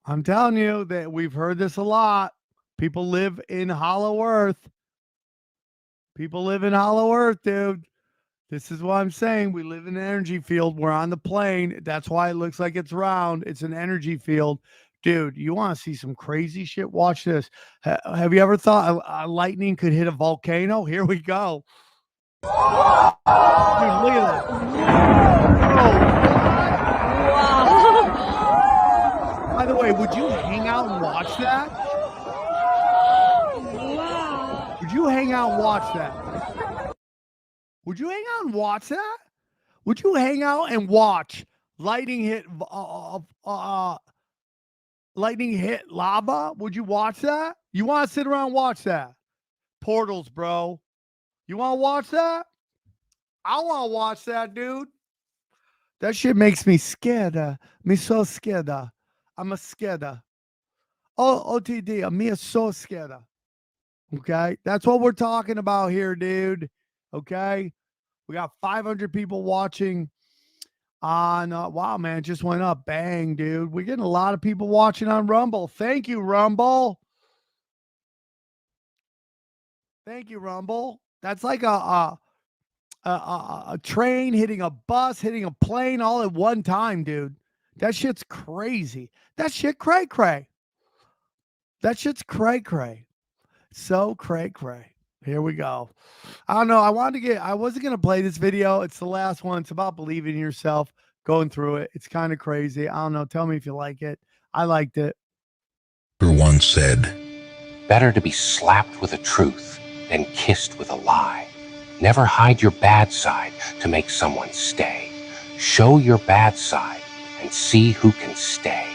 I'm telling you that we've heard this a lot. People live in hollow earth. People live in hollow earth, dude. This is what I'm saying. We live in an energy field. We're on the plane. That's why it looks like it's round. It's an energy field. Dude, you want to see some crazy shit? Watch this. Have you ever thought a lightning could hit a volcano? Here we go. Dude, look at that. Wow. By the way, would you hang out and watch that? Would you hang out and watch that? Would you hang out and watch that? Would you hang out and watch lightning hit lava? Would you watch that? You want to sit around and watch that? Portals, bro. You want to watch that? I want to watch that, dude. That shit makes me scared. Me so scared. I'm a scared. Oh, OTD. I'm so scared. Okay, that's what we're talking about here, dude. Okay, we got 500 people watching on. Wow, man, it just went up. Bang, dude. We're getting a lot of people watching on Rumble. Thank you, Rumble. Thank you, Rumble. That's like a train hitting a bus, hitting a plane all at one time, dude. That shit's crazy. That shit cray-cray. That shit's cray-cray. So cray-cray. Here we go. I don't know. I wasn't going to play this video. It's the last one. It's about believing in yourself. going through it. It's kind of crazy. I don't know. Tell me if you like it. I liked it. Once said, better to be slapped with a truth than kissed with a lie. Never hide your bad side to make someone stay. Show your bad side and see who can stay.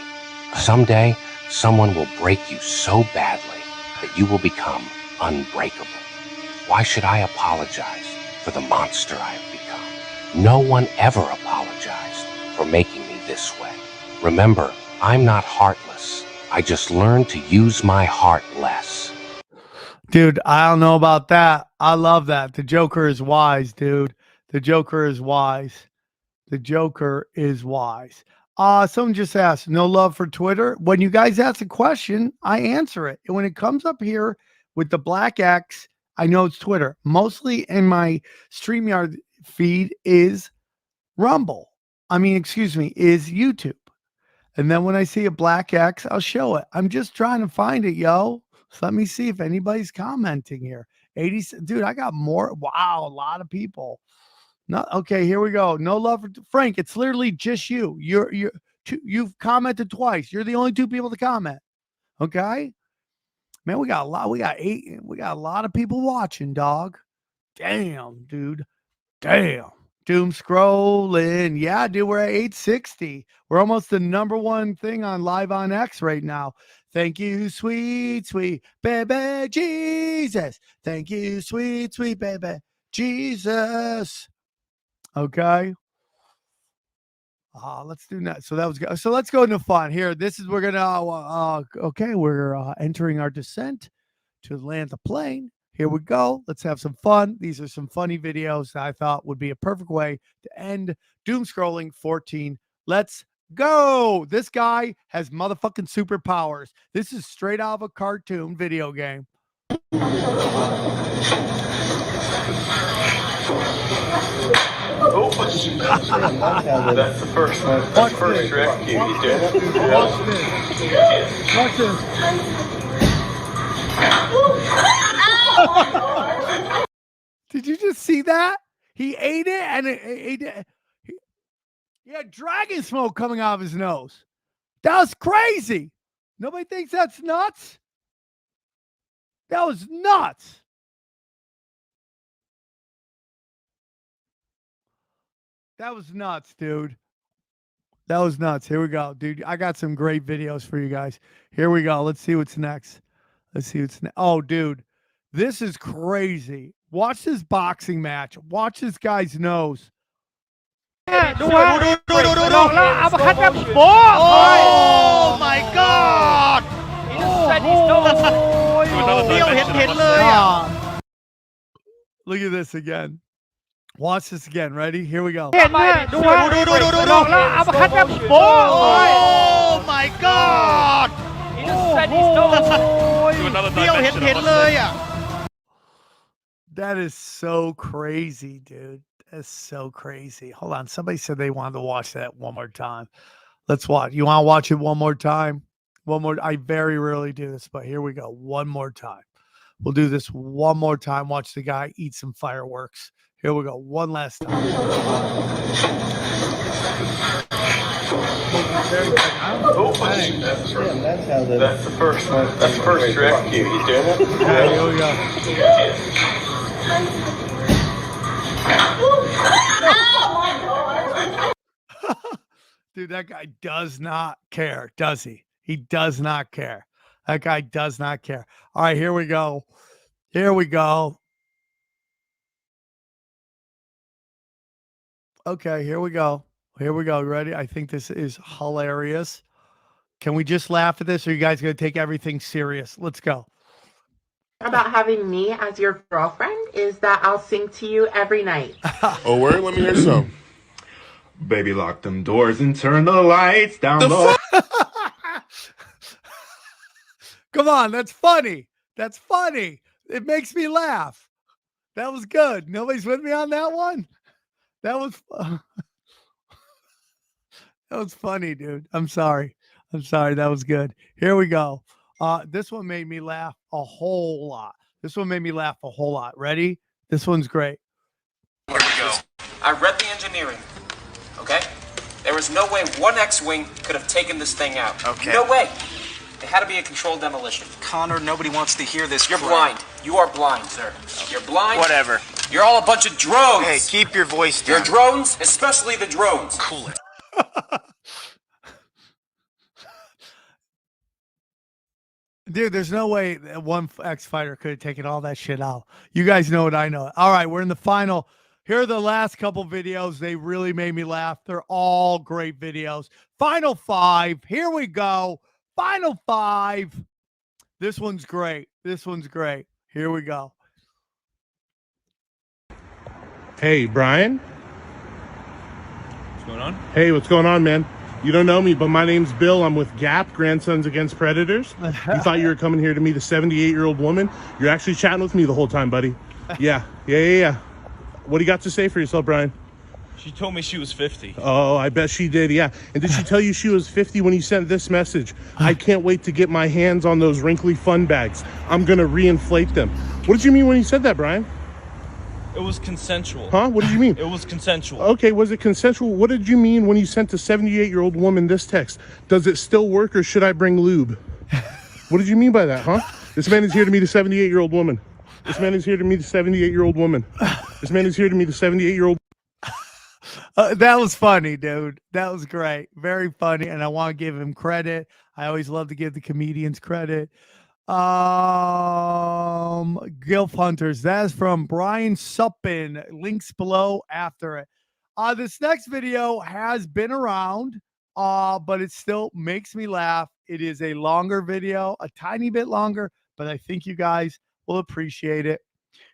Someday, someone will break you so badly that you will become unbreakable. Why should I apologize for the monster I have become? No one ever apologized for making me this way. Remember, I'm not heartless. I just learned to use my heart less. Dude, I don't know about that. I love that. The Joker is wise, dude. The Joker is wise. The Joker is wise. Someone just asked, no love for Twitter? When you guys ask a question, I answer it. And when it comes up here with the black X, I know it's Twitter. Mostly in my StreamYard feed is Rumble. Is YouTube. And then when I see a black X, I'll show it. I'm just trying to find it, yo. So let me see if anybody's commenting here. 80, dude, I got more. Wow, a lot of people. No, okay, here we go. No love for Frank. It's literally just you. You've commented twice. You're the only two people to comment. Okay, man, we got a lot. We got a lot of people watching, dog. Damn, dude. Damn. Doomscrollin. Yeah, dude, we're at 860. We're almost the #1 thing on Live on X right now. Thank you, sweet, sweet baby Jesus. Thank you, sweet, sweet baby Jesus. Okay. Let's do that. So that was good. So let's go into fun here. This is, we're gonna we're entering our descent to land the plane. Here we go. Let's have some fun. These are some funny videos that I thought would be a perfect way to end Doomscrolling 14. Let's go. This guy has motherfucking superpowers. This is straight out of a cartoon video game. That's the first one. That's the first trick. He's doing it. Watch this. Did you just see that? He ate it and he had dragon smoke coming out of his nose. That was crazy. Nobody thinks that's nuts? That was nuts. That was nuts, dude. That was nuts. Here we go, dude. I got some great videos for you guys. Here we go. Let's see what's next. Let's see what's next. Oh, dude. This is crazy. Watch this boxing match. Watch this guy's nose. Oh my God! Look at this again. Watch this again. Ready? Here we go. Oh my God! That is so crazy, dude. That's so crazy. Hold on. Somebody said they wanted to watch that one more time. Let's watch. You want to watch it one more time? One more. I very rarely do this, but here we go. One more time. We'll do this one more time. Watch the guy eat some fireworks. Here we go. One last time. That's the first one. That's the first trick. He's doing it. Yeah, here we go. Dude, that guy does not care, does he? He does not care. That guy does not care. All right, here we go. Here we go. Okay, here we go. Here we go. Ready? I think this is hilarious. Can we just laugh at this, or are you guys going to take everything serious? Let's go. About having me as your girlfriend is that I'll sing to you every night. Oh, word? Let me hear some. Baby, lock them doors and turn the lights down low. Come on, that's funny. That's funny. It makes me laugh. That was good. Nobody's with me on that one? That was that was funny, dude. I'm sorry. That was good. Here we go. This one made me laugh a whole lot. Ready? This one's great. Here we go. I read the engineering. Okay? There was no way one X-Wing could have taken this thing out. Okay. No way. It had to be a controlled demolition. Connor, nobody wants to hear this. You're blind. You are blind, sir. You're blind. Whatever. You're all a bunch of drones. Hey, keep your voice down. You're drones, especially the drones. Cool it. Dude, there's no way that one X-Fighter could have taken all that shit out. You guys know what I know. All right, we're in the final. Here are the last couple videos. They really made me laugh. They're all great videos. Final 5. Here we go. Final 5. This one's great. This one's great. Here we go. Hey, Brian. What's going on? Hey, what's going on, man? You don't know me, but my name's Bill. I'm with GAP, Grandsons Against Predators. You thought you were coming here to meet a 78-year-old woman. You're actually chatting with me the whole time, buddy. Yeah. What do you got to say for yourself, Brian? She told me she was 50. Oh, I bet she did, yeah. And did she tell you she was 50 when you sent this message? I can't wait to get my hands on those wrinkly fun bags. I'm going to reinflate them. What did you mean when you said that, Brian? It was consensual. Huh? What did you mean? It was consensual. Okay, was it consensual? What did you mean when you sent a 78-year-old woman this text? Does it still work or should I bring lube? What did you mean by that, huh? This man is here to meet a 78-year-old woman. This man is here to meet a 78-year-old woman. This man is here to meet a 78-year-old. That was funny, dude. That was great. Very funny. And I want to give him credit. I always love to give the comedians credit. Gilf Hunters. That is from Brian Suppin. Links below after it. This next video has been around, but it still makes me laugh. It is a longer video, a tiny bit longer, but I think you guys will appreciate it.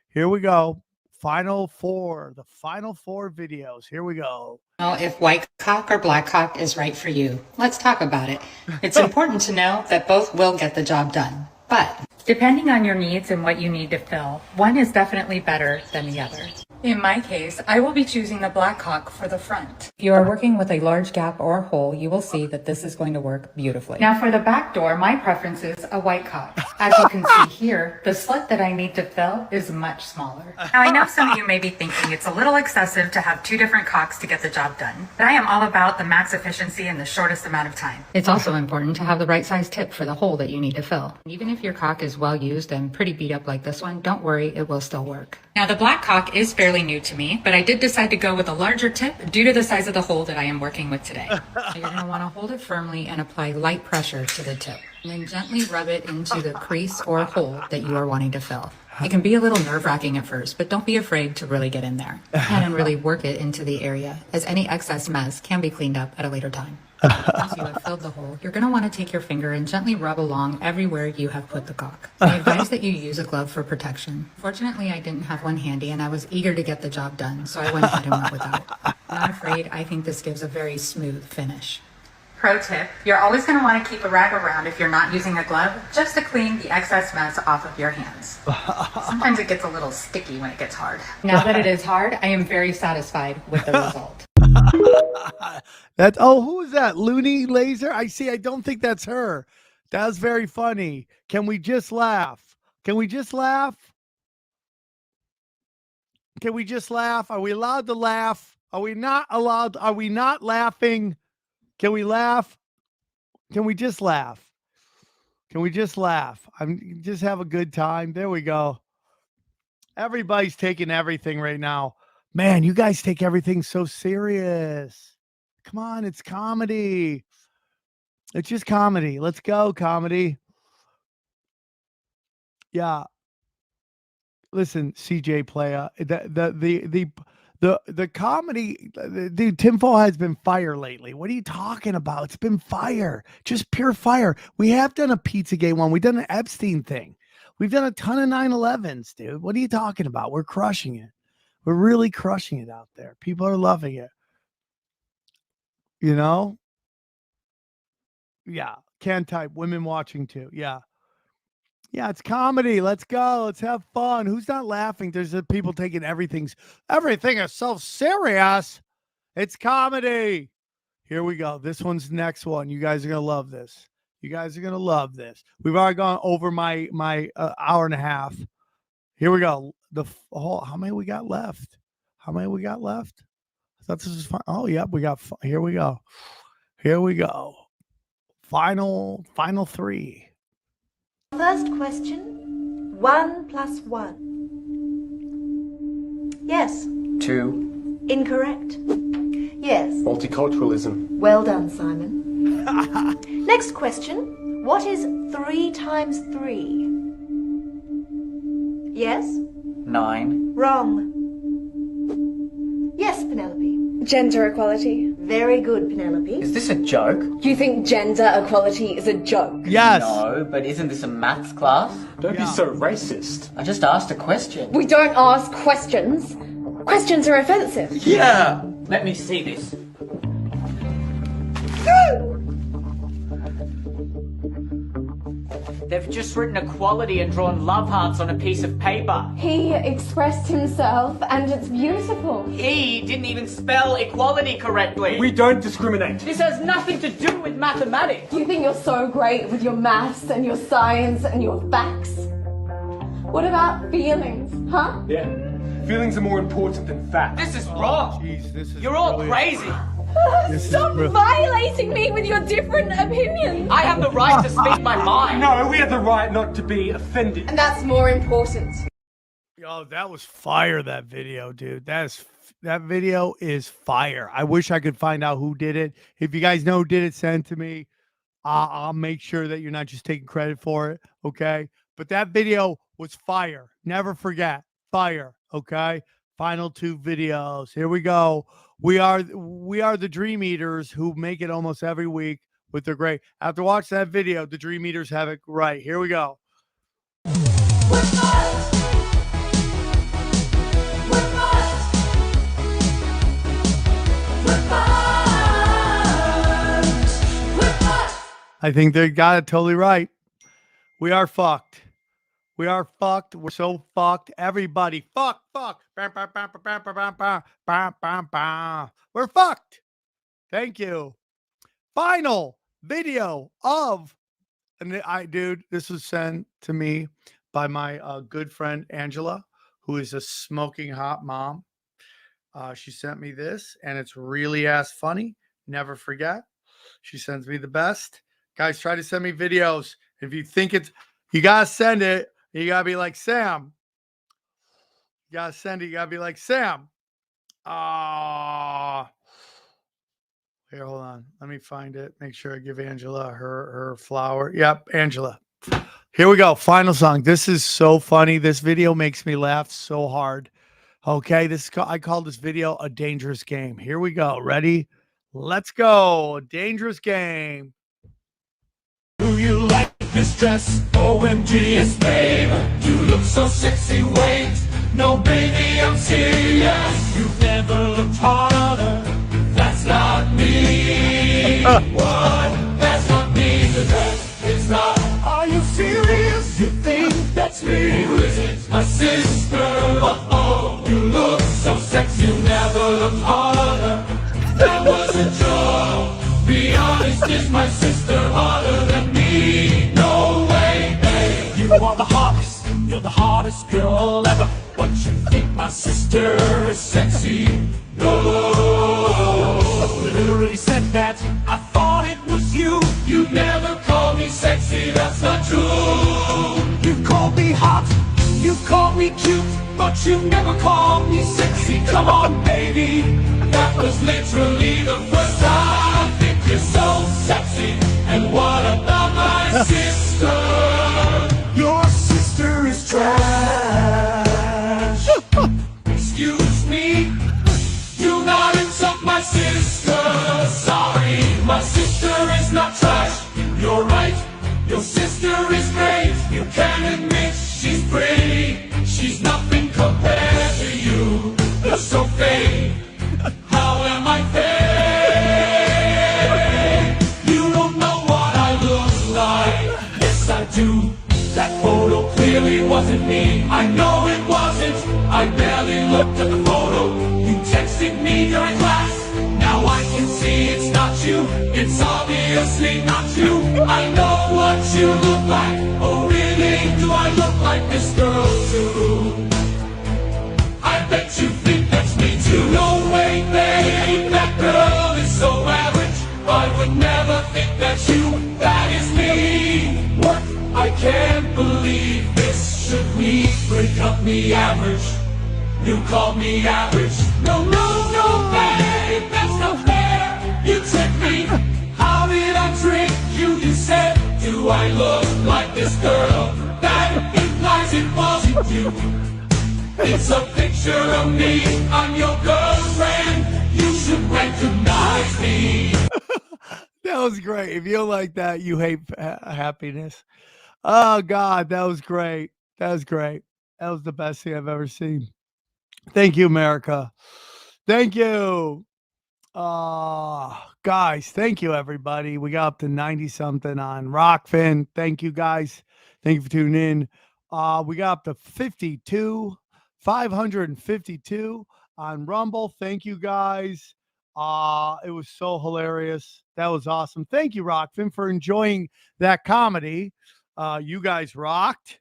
Here we go. Final 4. The final 4 videos. Here we go. Know if white cock or black cock is right for you. Let's talk about it. It's important to know that both will get the job done. But depending on your needs and what you need to fill, one is definitely better than the other. In my case, I will be choosing the black cock for the front. If you are working with a large gap or hole, you will see that this is going to work beautifully. Now for the back door, my preference is a white cock. As you can see here, the slit that I need to fill is much smaller. Now I know some of you may be thinking it's a little excessive to have 2 different cocks to get the job done, but I am all about the max efficiency in the shortest amount of time. It's also important to have the right size tip for the hole that you need to fill. Even if your cock is well used and pretty beat up like this one, don't worry, it will still work. Now the black cock is fairly new to me, but I did decide to go with a larger tip due to the size of the hole that I am working with today. So you're going to want to hold it firmly and apply light pressure to the tip. And then gently rub it into the crease or hole that you are wanting to fill. It can be a little nerve-wracking at first, but don't be afraid to really get in there and really work it into the area, as any excess mess can be cleaned up at a later time. Once you have filled the hole, you're going to want to take your finger and gently rub along everywhere you have put the cock. I advise that you use a glove for protection. Fortunately, I didn't have one handy and I was eager to get the job done, so I went ahead and went without. Not afraid, I think this gives a very smooth finish. Pro tip, you're always going to want to keep a rag around if you're not using a glove, just to clean the excess mess off of your hands. Sometimes it gets a little sticky when it gets hard. Now that it is hard, I am very satisfied with the result. Who is that? Looney Laser? I see. I don't think that's her. That was very funny. Can we just laugh? Can we just laugh? Can we just laugh? Are we allowed to laugh? Are we not allowed? Are we not laughing? Can we laugh? Can we just laugh? Can we just laugh? Just have a good time. There we go. Everybody's taking everything right now. Man, you guys take everything so serious. Come on, it's comedy. It's just comedy. Let's go, comedy. Yeah. Listen, CJ Playa, the comedy, dude, tinfoil has been fire lately. What are you talking about? It's been fire, just pure fire. We have done a Pizzagate one. We've done an Epstein thing. We've done a ton of 9/11s, dude. What are you talking about? We're crushing it. We're really crushing it out there. People are loving it. You know? Yeah. Can type women watching too. Yeah. Yeah, it's comedy. Let's go. Let's have fun. Who's not laughing? There's the people taking everything is so serious. It's comedy. Here we go. This one's the next one. You guys are going to love this. You guys are going to love this. We've already gone over my hour and a half. Here we go. How many we got left? How many we got left? I That's just fine. Oh, yep. We got. Here we go. Here we go. Final three. First question. 1 plus 1. Yes. 2. Incorrect. Yes. Multiculturalism. Well done, Simon. Next question. What is 3 times 3? Yes? 9. Wrong. Yes, Penelope. Gender equality. Very good, Penelope. Is this a joke? You think gender equality is a joke? Yes. No, but isn't this a maths class? Don't be so racist. I just asked a question. We don't ask questions. Questions are offensive. Yeah! Let me see this. They've just written equality and drawn love hearts on a piece of paper. He expressed himself and it's beautiful. He didn't even spell equality correctly. We don't discriminate. This has nothing to do with mathematics. You think you're so great with your maths and your science and your facts. What about feelings, huh? Yeah. Feelings are more important than facts. This is wrong. Jeez, this is You're all crazy. Stop violating me with your different opinions. I have the right to speak my mind. No, we have the right not to be offended. And that's more important. Yo, that was fire, that video, dude. That video is fire. I wish I could find out who did it. If you guys know who did it, send it to me. I'll make sure that you're not just taking credit for it, okay? But that video was fire. Never forget, fire, okay? Final 2 videos. Here we go. We are the Dream Eaters who make it almost every week with their great. After watching that video, the Dream Eaters have it right. Here we go. I think they got it totally right. We are fucked. We are fucked. We're so fucked. Everybody, fuck. We're fucked. Thank you. Final video of, and dude, this was sent to me by my good friend Angela, who is a smoking hot mom. She sent me this, and it's really ass funny. Never forget. She sends me the best. Guys, try to send me videos. If you think it's, you gotta send it. You gotta be like Sam. You gotta send it. You gotta be like Sam. Here, hold on. Let me find it. Make sure I give Angela her flower. Yep, Angela. Here we go. Final song. This is so funny. This video makes me laugh so hard. Okay, I call this video a dangerous game. Here we go. Ready? Let's go. A dangerous game. Do you like this dress? OMG, yes, babe. You look so sexy, wait. No, baby, I'm serious. You've never looked harder. That's not me. What? That's not me. The dress is not. Are you serious? You think that's me? Who is it? My sister. Oh, you look so sexy. You never looked harder. That was a joke. Be honest, is my sister harder than me? No way, babe. You are the hottest. You're the hottest girl ever. What you think my sister is sexy? No. Literally said that. I thought it was you. You never called me sexy. That's not true. You called me hot. You called me cute. But you never called me sexy. Come on, baby. That was literally the first time. I think you're so sexy. And what about my sister? Your sister is trash. Excuse me. Do not insult my sister. Sorry, my sister is not trash. You're right. Your sister is great. You can admit she's pretty. She's nothing compared to you. You're so fake. How am I fake? You don't know what I look like. Yes, I do. That photo clearly wasn't me. I know it wasn't. I barely looked at the photo. You texted me during class. Now I can see it's not you. It's obviously not you. I know what you look like. Oh really, do I look like this girl too? I bet you think that's me too. No way, babe. would cut me average. You called me average. No, babe, that's not fair. You tricked me. How did I trick you? You said, do I look like this girl? That implies it wasn't you. It's a picture of me. I'm your girlfriend. You should recognize me. That was great. If you don't like that, you hate happiness. Oh, God, that was great. That was great. That was the best thing I've ever seen. Thank you, America. Thank you. Guys, thank you, everybody. We got up to 90-something on Rockfin. Thank you, guys. Thank you for tuning in. We got up to 552 on Rumble. Thank you, guys. It was so hilarious. That was awesome. Thank you, Rockfin, for enjoying that comedy. You guys rocked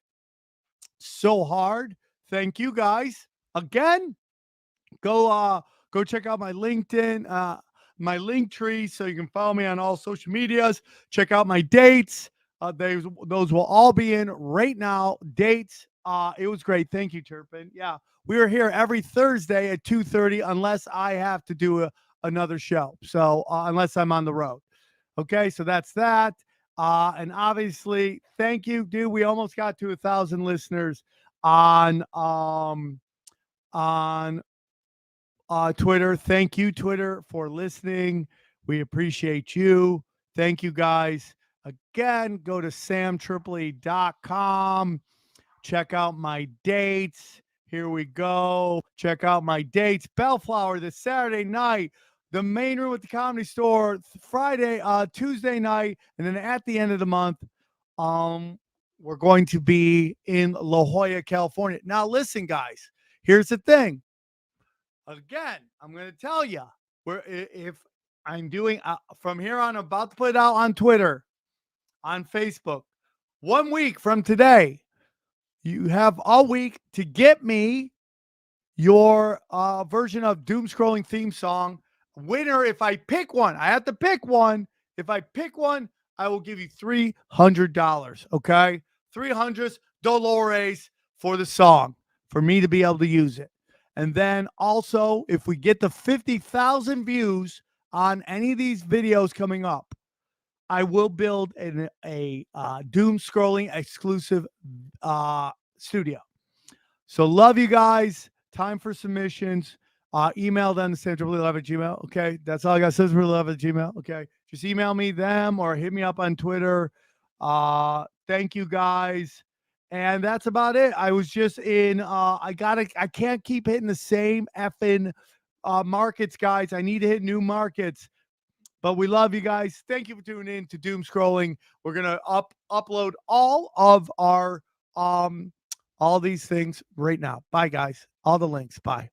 so hard. Thank you, guys. Again, go check out my LinkedIn, my link tree, so you can follow me on all social medias. Check out my dates. Those will all be in right now. Dates. It was great. Thank you, Turpin. Yeah, we are here every Thursday at 2:30, unless I have to do another show. So unless I'm on the road. Okay, so that's that. And obviously, thank you, dude. We almost got to 1,000 listeners on Twitter. Thank you, Twitter, for listening. We appreciate you. Thank you, guys. Again, go to samtripoli.com. Check out my dates. Here we go. Check out my dates. Bellflower this Saturday night. The main room at the Comedy Store Friday, Tuesday night. And then at the end of the month, we're going to be in La Jolla, California. Now, listen, guys. Here's the thing. Again, I'm going to tell you, if I'm doing from here on, I'm about to put it out on Twitter, on Facebook. 1 week from today, you have all week to get me your version of Doomscrollin theme song. Winner, if I pick one, I have to pick one. If I pick one, I will give you $300. Okay, $300 for the song for me to be able to use it. And then also, if we get to 50,000 views on any of these videos coming up, I will build a Doomscrollin exclusive studio. So love you guys. Time for submissions. Email them to samtripoli11@gmail. Okay, that's all I got. samtripoli11@gmail. Okay, just email me them or hit me up on Twitter. Thank you, guys. And that's about it. I was just in, I can't keep hitting the same effing markets, guys. I need to hit new markets. But we love you guys. Thank you for tuning in to Doomscrollin. We're going to upload all of our, all these things right now. Bye, guys. All the links. Bye.